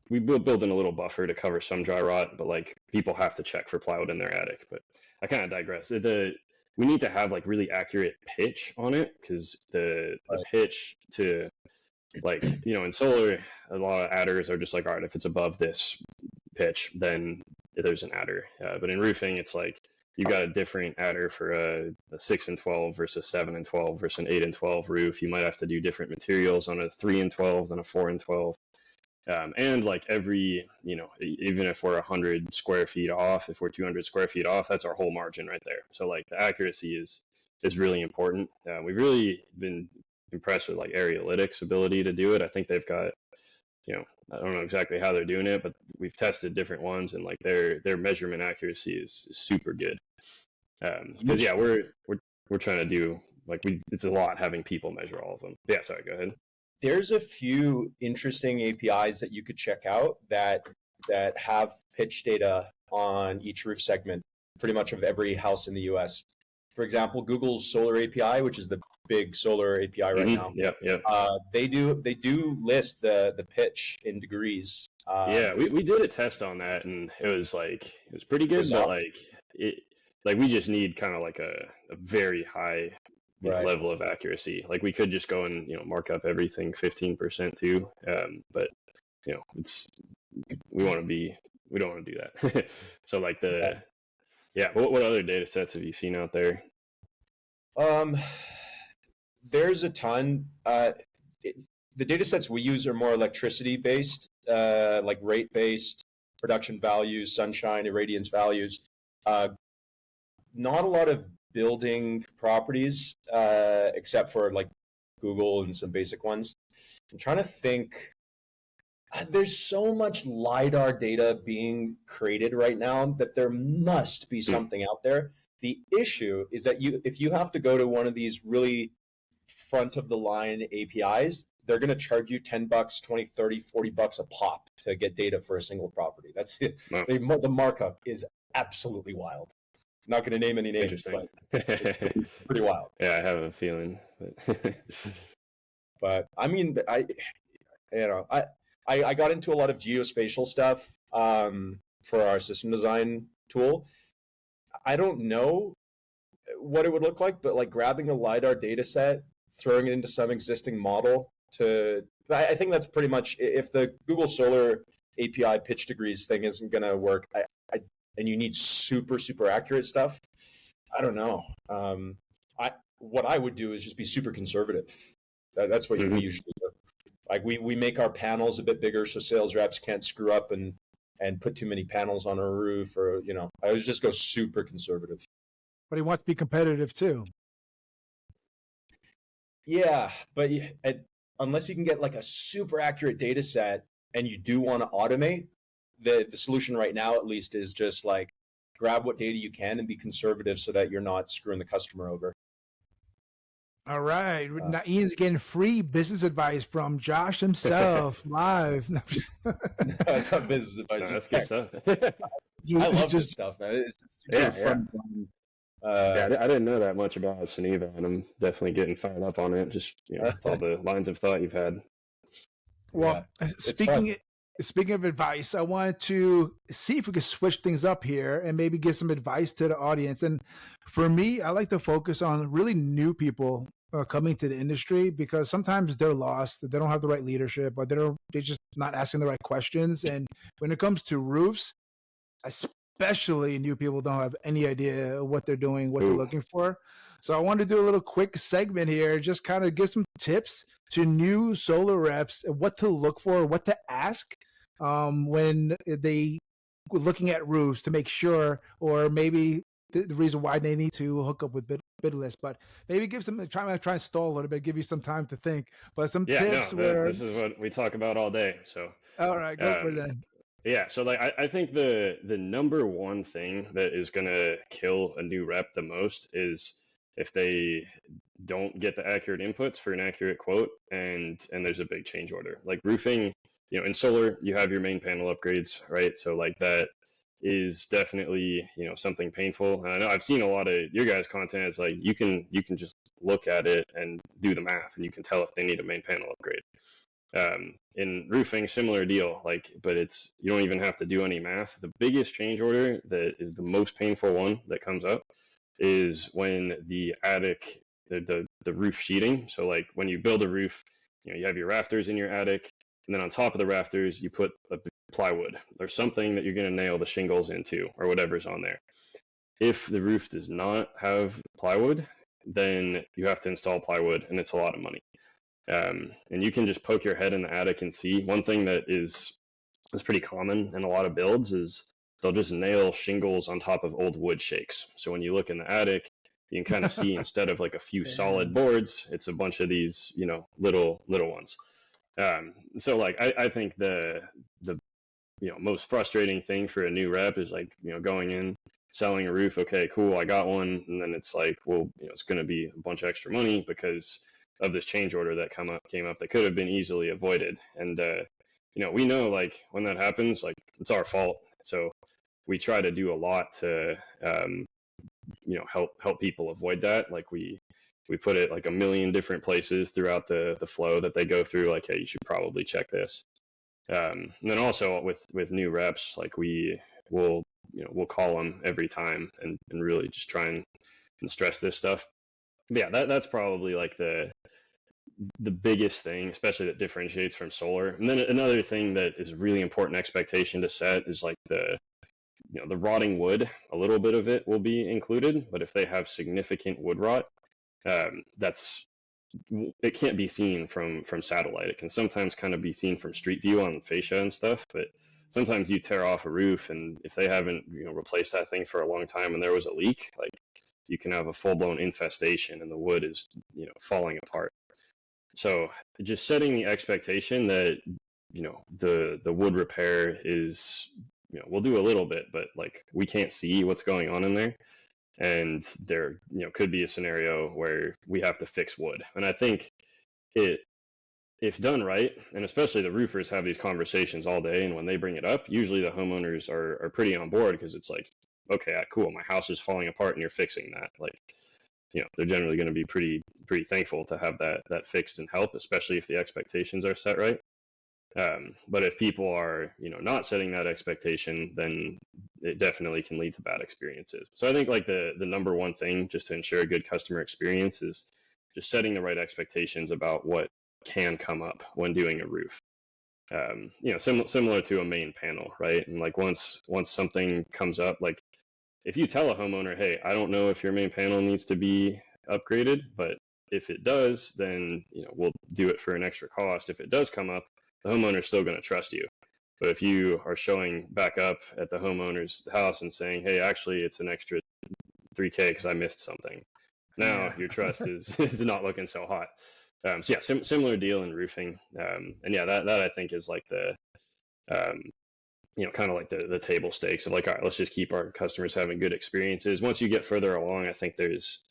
we build in a little buffer to cover some dry rot, but like people have to check for plywood in their attic. But I kind of digress. We need to have like really accurate pitch on it because the pitch to like, in solar, a lot of adders are just like, all right, if it's above this pitch, then there's an adder. But in roofing, it's like you got a different adder for a 6 and 12 versus 7 and 12 versus an 8 and 12 roof. You might have to do different materials on a 3 and 12 than a 4 and 12. And like every, even if we're 100 square feet off, if we're 200 square feet off, that's our whole margin right there. So like the accuracy is really important. We've really been impressed with like Arealytics' ability to do it. I think they've got, I don't know exactly how they're doing it, but we've tested different ones and like their measurement accuracy is super good. Because we're trying to do like it's a lot having people measure all of them. Yeah, sorry, go ahead. There's a few interesting APIs that you could check out that have pitch data on each roof segment, pretty much of every house in the US. For example, Google's Solar API, which is the big solar API right now. Yep. They do list the pitch in degrees. We did a test on that, and it was pretty good, but we just need kind of like a very high Right. level of accuracy. Like we could just go and mark up everything 15% too, but it's we don't want to do that. So like what other data sets have you seen out there? There's a ton. The data sets we use are more electricity based, like rate based, production values, sunshine, irradiance values. Not a lot of building properties, except for like Google and some basic ones. I'm trying to think. There's so much LiDAR data being created right now that there must be something out there. The issue is that if you have to go to one of these really front of the line APIs, they're going to charge you $10, $20, $30, $40 a pop to get data for a single property. That's it. Wow. The markup is absolutely wild. I'm not going to name any names, but it's pretty wild. Yeah, I have a feeling. But I mean, I got into a lot of geospatial stuff for our system design tool. I don't know what it would look like, but like grabbing a LiDAR data set, throwing it into some existing model I think that's pretty much, if the Google Solar API pitch degrees thing isn't going to work, and you need super, super accurate stuff, I don't know. What I would do is just be super conservative. That's what we usually do. Like we make our panels a bit bigger so sales reps can't screw up and put too many panels on a roof, or I always just go super conservative. But he wants to be competitive too. Yeah, but unless you can get like a super accurate data set and you do want to automate, the solution right now at least is just like grab what data you can and be conservative so that you're not screwing the customer over. All right. Now Ian's getting free business advice from Josh himself live. That's not business advice. No, that's good stuff. I love this stuff, man. It's super fun. I didn't know that much about Suniva, and I'm definitely getting fired up on it. Just all the lines of thought you've had. Well, speaking of advice, I wanted to see if we could switch things up here and maybe give some advice to the audience. And for me, I like to focus on really new people coming to the industry, because sometimes they're lost, they don't have the right leadership, or they're just not asking the right questions. And when it comes to roofs, especially new people don't have any idea what they're doing, what they're looking for. So I wanted to do a little quick segment here, just kind of give some tips to new solar reps, what to look for, what to ask when they looking at roofs, to make sure, or maybe the reason why they need to hook up with Bidlist. But maybe give some, try and stall a little bit, give you some time to think. But some tips this is what we talk about all day. So all right, go for that. Yeah, so like I think the number one thing that is gonna kill a new rep the most is if they don't get the accurate inputs for an accurate quote, and there's a big change order. Like roofing, in solar, you have your main panel upgrades, right? So like that is definitely something painful. And I know I've seen a lot of your guys' content. It's like you can just look at it and do the math, and you can tell if they need a main panel upgrade. In roofing, similar deal, but you don't even have to do any math. The biggest change order that is the most painful one that comes up is when the attic, the roof sheeting. So like when you build a roof, you have your rafters in your attic, and then on top of the rafters, you put a plywood or something that you're going to nail the shingles into, or whatever's on there. If the roof does not have plywood, then you have to install plywood, and it's a lot of money. And you can just poke your head in the attic and see. One thing that is pretty common in a lot of builds is they'll just nail shingles on top of old wood shakes. So when you look in the attic, you can kind of see, instead of like a few solid boards, it's a bunch of these, little ones. So like I think the most frustrating thing for a new rep is like, going in, selling a roof. Okay, cool, I got one, and then it's like, well, it's going to be a bunch of extra money because of this change order that came up that could have been easily avoided. And we know, like, when that happens, like, it's our fault. So we try to do a lot to help people avoid that. Like we put it like a million different places throughout the flow that they go through, like, hey, you should probably check this. And then also with new reps, like we'll call them every time and really just try and stress this stuff. But yeah, that's probably like the biggest thing, especially that differentiates from solar. And then another thing that is a really important expectation to set is like the rotting wood. A little bit of it will be included, but if they have significant wood rot, that's it can't be seen from satellite. It can sometimes kind of be seen from street view on fascia and stuff, but sometimes you tear off a roof, and if they haven't replaced that thing for a long time and there was a leak, like you can have a full-blown infestation and the wood is falling apart. So just setting the expectation that the wood repair is we'll do a little bit, but like we can't see what's going on in there, and there could be a scenario where we have to fix wood. And I think if done right, and especially the roofers have these conversations all day, and when they bring it up, usually the homeowners are pretty on board, because it's like, okay, cool, my house is falling apart and you're fixing that. Like, they're generally going to be pretty thankful to have that fixed and help, especially if the expectations are set right. But if people are not setting that expectation, then it definitely can lead to bad experiences. So I think like the number one thing just to ensure a good customer experience is just setting the right expectations about what can come up when doing a roof. Similar to a main panel, right? And like once something comes up, like if you tell a homeowner, hey, I don't know if your main panel needs to be upgraded, but if it does, then we'll do it for an extra cost. If it does come up, the homeowner's still going to trust you. But if you are showing back up at the homeowner's house and saying, hey, actually it's an extra $3,000 because I missed something, now your trust is not looking so hot. So yeah, similar deal in roofing. And yeah, that I think is like the kind of like the table stakes of like, all right, let's just keep our customers having good experiences. Once you get further along, I think there's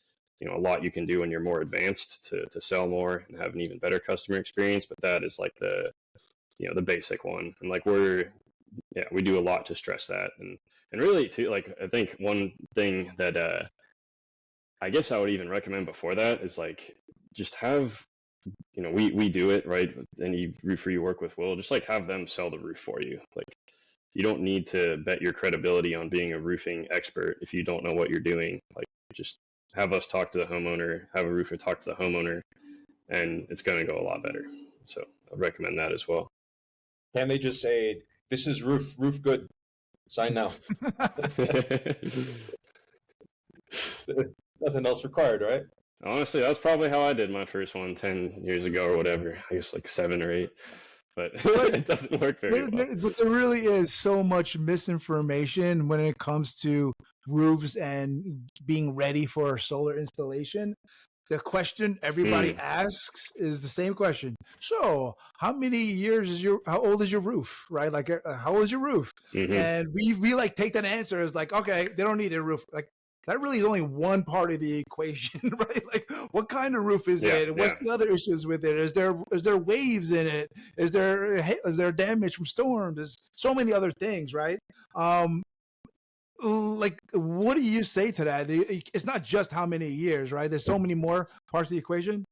a lot you can do when you're more advanced to sell more and have an even better customer experience. But that is like the basic one. And like we do a lot to stress that. And really too, like I think one thing that I guess I would even recommend before that is like just have we do it, right? Any roofer you work with will just like have them sell the roof for you. Like you don't need to bet your credibility on being a roofing expert if you don't know what you're doing. Like just have us talk to the homeowner, have a roofer talk to the homeowner, and it's going to go a lot better. So I recommend that as well. Can they just say, this is roof good, sign now? Nothing else required, right? Honestly, that's probably how I did my first one 10 years ago or whatever. I guess like 7 or 8. But it doesn't work very well. But there really is so much misinformation when it comes to roofs and being ready for solar installation. The question everybody asks is the same question. So, how old is your roof, right? Like, how old is your roof? Mm-hmm. And we like take that answer as like, okay, they don't need a roof. Like, that really is only one part of the equation, right? Like, what kind of roof is it? What's the other issues with it? Is there waves in it? Is there damage from storms? There's so many other things, right? Like, what do you say to that? It's not just how many years, right? There's so many more parts of the equation.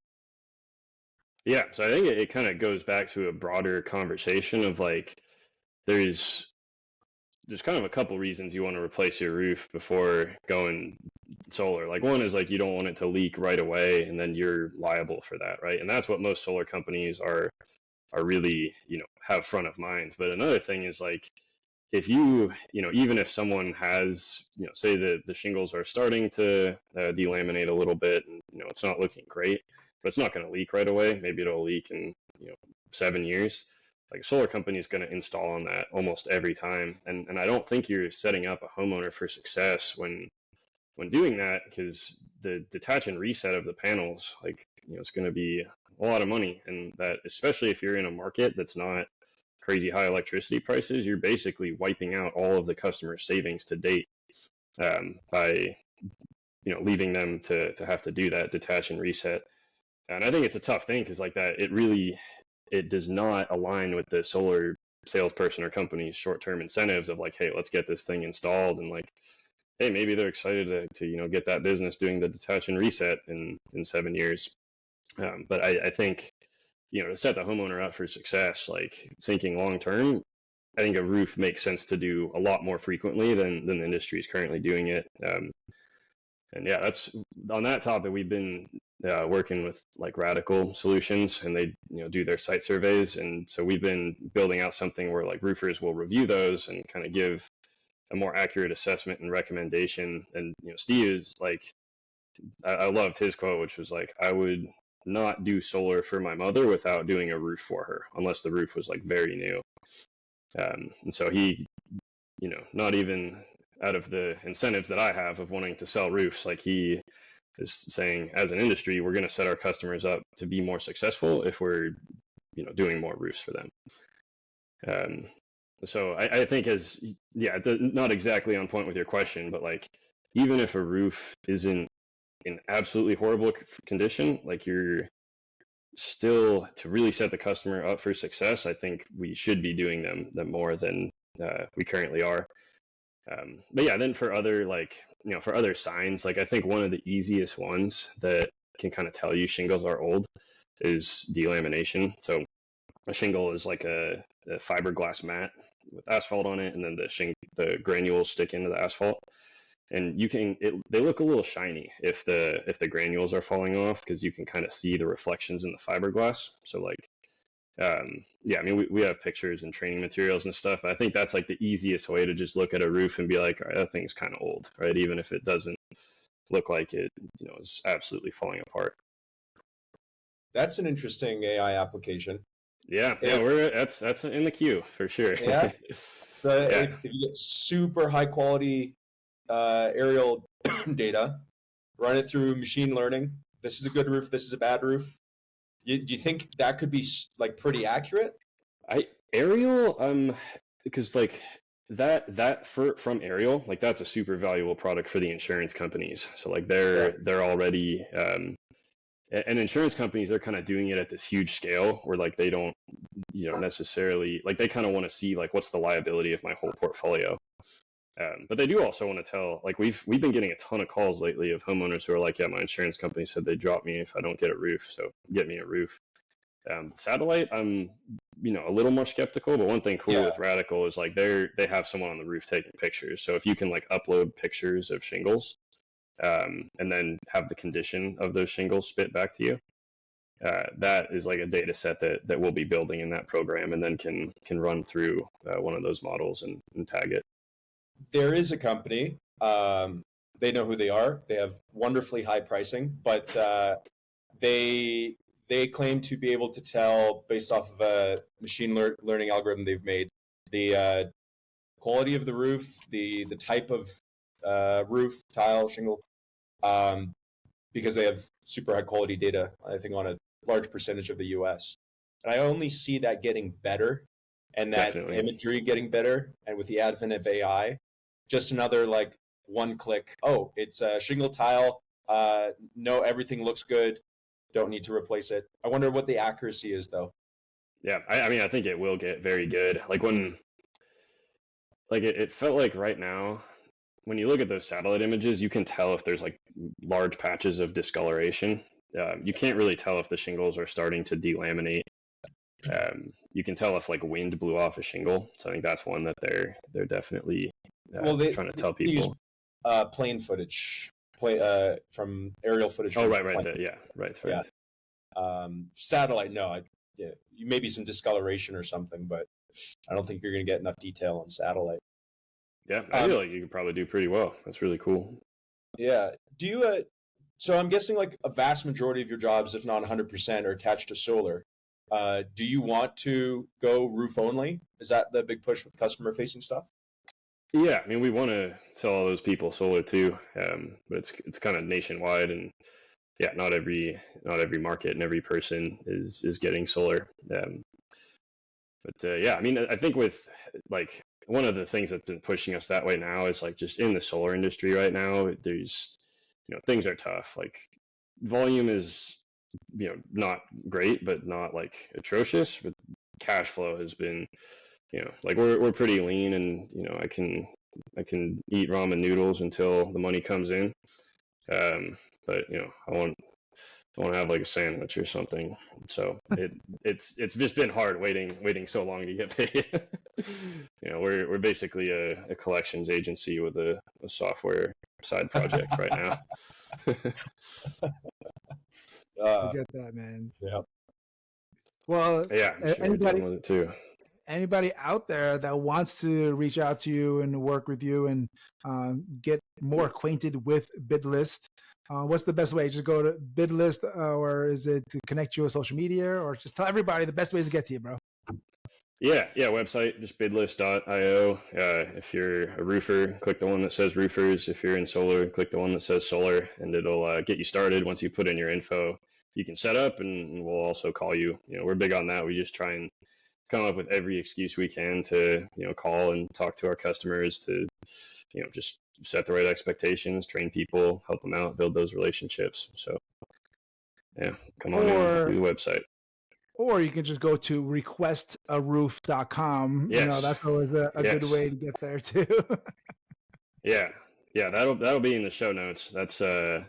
Yeah, so I think it kind of goes back to a broader conversation of like, there's kind of a couple reasons you want to replace your roof before going solar. Like one is like you don't want it to leak right away, and then you're liable for that, right? And that's what most solar companies are really have front of mind. But another thing is like, if even if someone has, say the shingles are starting to delaminate a little bit, and it's not looking great, but it's not going to leak right away. Maybe it'll leak in 7 years. Like a solar company is going to install on that almost every time, and I don't think you're setting up a homeowner for success when doing that, because the detach and reset of the panels, like it's going to be a lot of money, and that especially if you're in a market that's not crazy high electricity prices, you're basically wiping out all of the customer savings to date by leaving them to have to do that detach and reset. And I think it's a tough thing because like that it does not align with the solar salesperson or company's short-term incentives of like, hey, let's get this thing installed, and like, hey, maybe they're excited to get that business doing the detach and reset in 7 years. But I think to set the homeowner up for success, like thinking long term, I think a roof makes sense to do a lot more frequently than the industry is currently doing it. And yeah, that's on that topic. We've been working with like Radical Solutions, and they do their site surveys, and so we've been building out something where like roofers will review those and kind of give a more accurate assessment and recommendation. And Steve is like, I loved his quote, which was like, I would not do solar for my mother without doing a roof for her, unless the roof was like very new. And so he, not even out of the incentives that I have of wanting to sell roofs, like he is saying, as an industry, we're going to set our customers up to be more successful if we're, doing more roofs for them. So I think not exactly on point with your question, but like, even if a roof isn't in absolutely horrible condition, like you're still, to really set the customer up for success, I think we should be doing them more than we currently are. But yeah, then for other for other signs, like I think one of the easiest ones that can kind of tell you shingles are old is delamination. So a shingle is like a fiberglass mat with asphalt on it, and then the granules stick into the asphalt. And they look a little shiny if the granules are falling off, because you can kind of see the reflections in the fiberglass. So like, yeah, I mean, we have pictures and training materials and stuff, but I think that's like the easiest way to just look at a roof and be like, all right, that thing's kind of old, right? Even if it doesn't look like it, is absolutely falling apart. That's an interesting AI application. Yeah, that's in the queue for sure. Yeah. So yeah. If you get super high quality aerial data, run it through machine learning. This is a good roof. This is a bad roof. Do you think that could be like pretty accurate? Because like that from Aerial, like that's a super valuable product for the insurance companies. So like they're already and insurance companies, they're kind of doing it at this huge scale where like they don't necessarily, like they kind of want to see like what's the liability of my whole portfolio. But they do also want to tell, like we've been getting a ton of calls lately of homeowners who are like, yeah, my insurance company said they drop me if I don't get a roof, so get me a roof. Satellite, I'm a little more skeptical, but one thing cool with Radical is like they have someone on the roof taking pictures. So if you can like upload pictures of shingles, and then have the condition of those shingles spit back to you, that is like a data set that we'll be building in that program, and then can run through one of those models and tag it. There is a company, they know who they are. They have wonderfully high pricing, but they claim to be able to tell, based off of a machine learning algorithm they've made, the quality of the roof, the type of roof, tile, shingle, because they have super high quality data, I think, on a large percentage of the US. And I only see that getting better, and that Definitely. Imagery getting better. And with the advent of AI, just another like one click. Oh, it's a shingle tile. No, everything looks good. Don't need to replace it. I wonder what the accuracy is, though. Yeah, I mean, I think it will get very good. Like when, like it felt like right now, when you look at those satellite images, you can tell if there's like large patches of discoloration. You can't really tell if the shingles are starting to delaminate. You can tell if like wind blew off a shingle. So I think that's one that they're definitely trying to tell people. Use plane footage, from aerial footage. Oh, right. Right. Yeah. Satellite, no. Maybe some discoloration or something, but I don't think you're going to get enough detail on satellite. Yeah, I feel like you could probably do pretty well. That's really cool. Yeah. Do you? So I'm guessing like a vast majority of your jobs, if not 100%, are attached to solar. Do you want to go roof only? Is that the big push with customer facing stuff? Yeah, I mean, we want to sell all those people solar too, but it's kind of nationwide, and yeah, not every market and every person is getting solar. But yeah, I mean, I think with like one of the things that's been pushing us that way now is like just in the solar industry right now, there's things are tough. Like volume is not great, but not like atrocious. But cash flow has been like we're pretty lean, and I can eat ramen noodles until the money comes in. But I want to have like a sandwich or something. So it's just been hard waiting so long to get paid. We're basically a collections agency with a software side projects right now. I get that, man. Yeah. Well, Yeah, I'm sure you're dealing with it too. Anybody out there that wants to reach out to you and work with you and get more acquainted with Bidlist, what's the best way? Just go to Bidlist, or is it to connect you with social media, or just tell everybody the best ways to get to you, bro? Yeah, website, just bidlist.io. If you're a roofer, click the one that says roofers. If you're in solar, click the one that says solar, and it'll get you started. Once you put in your info, you can set up, and we'll also call you. We're big on that. We just try and come up with every excuse we can to, call and talk to our customers to, just set the right expectations, train people, help them out, build those relationships. So, yeah, come on in through the website. Or you can just go to requestaroof.com. Yes. That's always a good way to get there too. Yeah, that'll be in the show notes. That's that's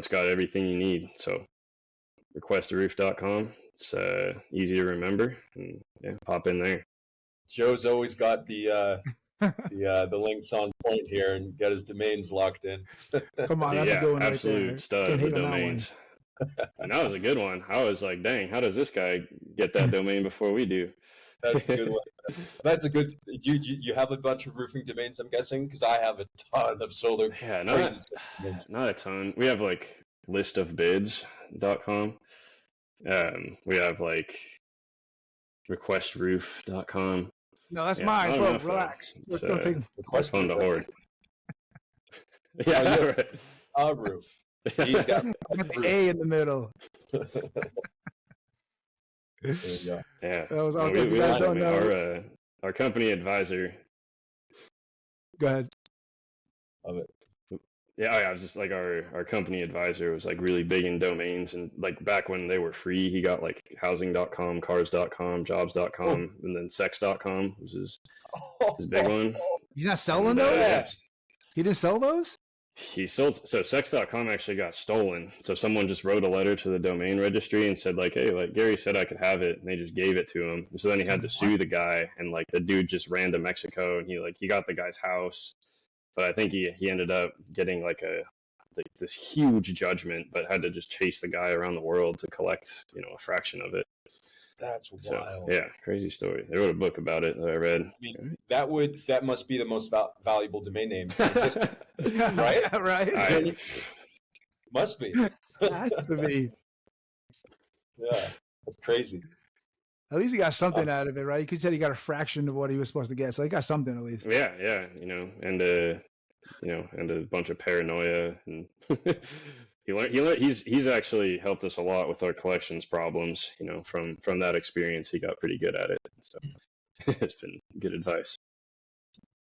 got everything you need. So requestaroof.com. It's easy to remember, and pop in there. Joe's always got the links on point here and got his domains locked in. Come on, that's a good one right there. Absolute stud with domains. And that was a good one. I was like, dang, how does this guy get that domain before we do? That's a good one. That's a good. You have a bunch of roofing domains, I'm guessing, because I have a ton of solar. Yeah, not a ton. We have like listofbids.com. We have like requestroof.com. No, that's mine, bro. Relax. Request phone to hoard. Yeah, right. A roof. He's got the A in the middle. Yeah. That was all good. You guys don't know. Our company advisor. Go ahead. Love it. Yeah, I was just like our company advisor was like really big in domains, and like back when they were free, he got like housing.com, cars.com, jobs.com, and then sex.com was his big one. He's not selling those? Yeah. He didn't sell those? He sold, so sex.com actually got stolen. So someone just wrote a letter to the domain registry and said like, hey, like Gary said I could have it, and they just gave it to him. So then he had to sue the guy, and like the dude just ran to Mexico, and he got the guy's house. But I think he ended up getting like this huge judgment, but had to just chase the guy around the world to collect, a fraction of it. That's wild. Yeah, crazy story. They wrote a book about it that I read. I mean, that must be the most valuable domain name existing, right? Right. Must be. Has to be. Yeah, that's crazy. At least he got something out of it, right? You said he got a fraction of what he was supposed to get, so he got something at least. Yeah, and a bunch of paranoia, and he learned. He's actually helped us a lot with our collections problems. From that experience, he got pretty good at it. So it's been good advice.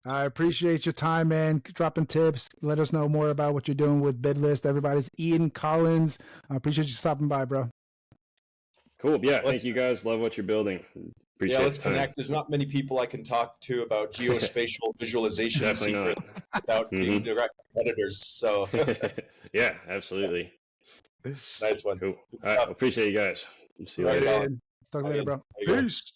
I appreciate your time, man. Dropping tips. Let us know more about what you're doing with Bidlist. Everybody's Ian Collins. I appreciate you stopping by, bro. Cool. Yeah, thank you guys. Love what you're building. Appreciate let's connect. There's not many people I can talk to about geospatial visualization secrets without being direct competitors. So yeah, absolutely. Nice one. Cool. All right, appreciate you guys. See you later. later. Talk later, bro. Peace.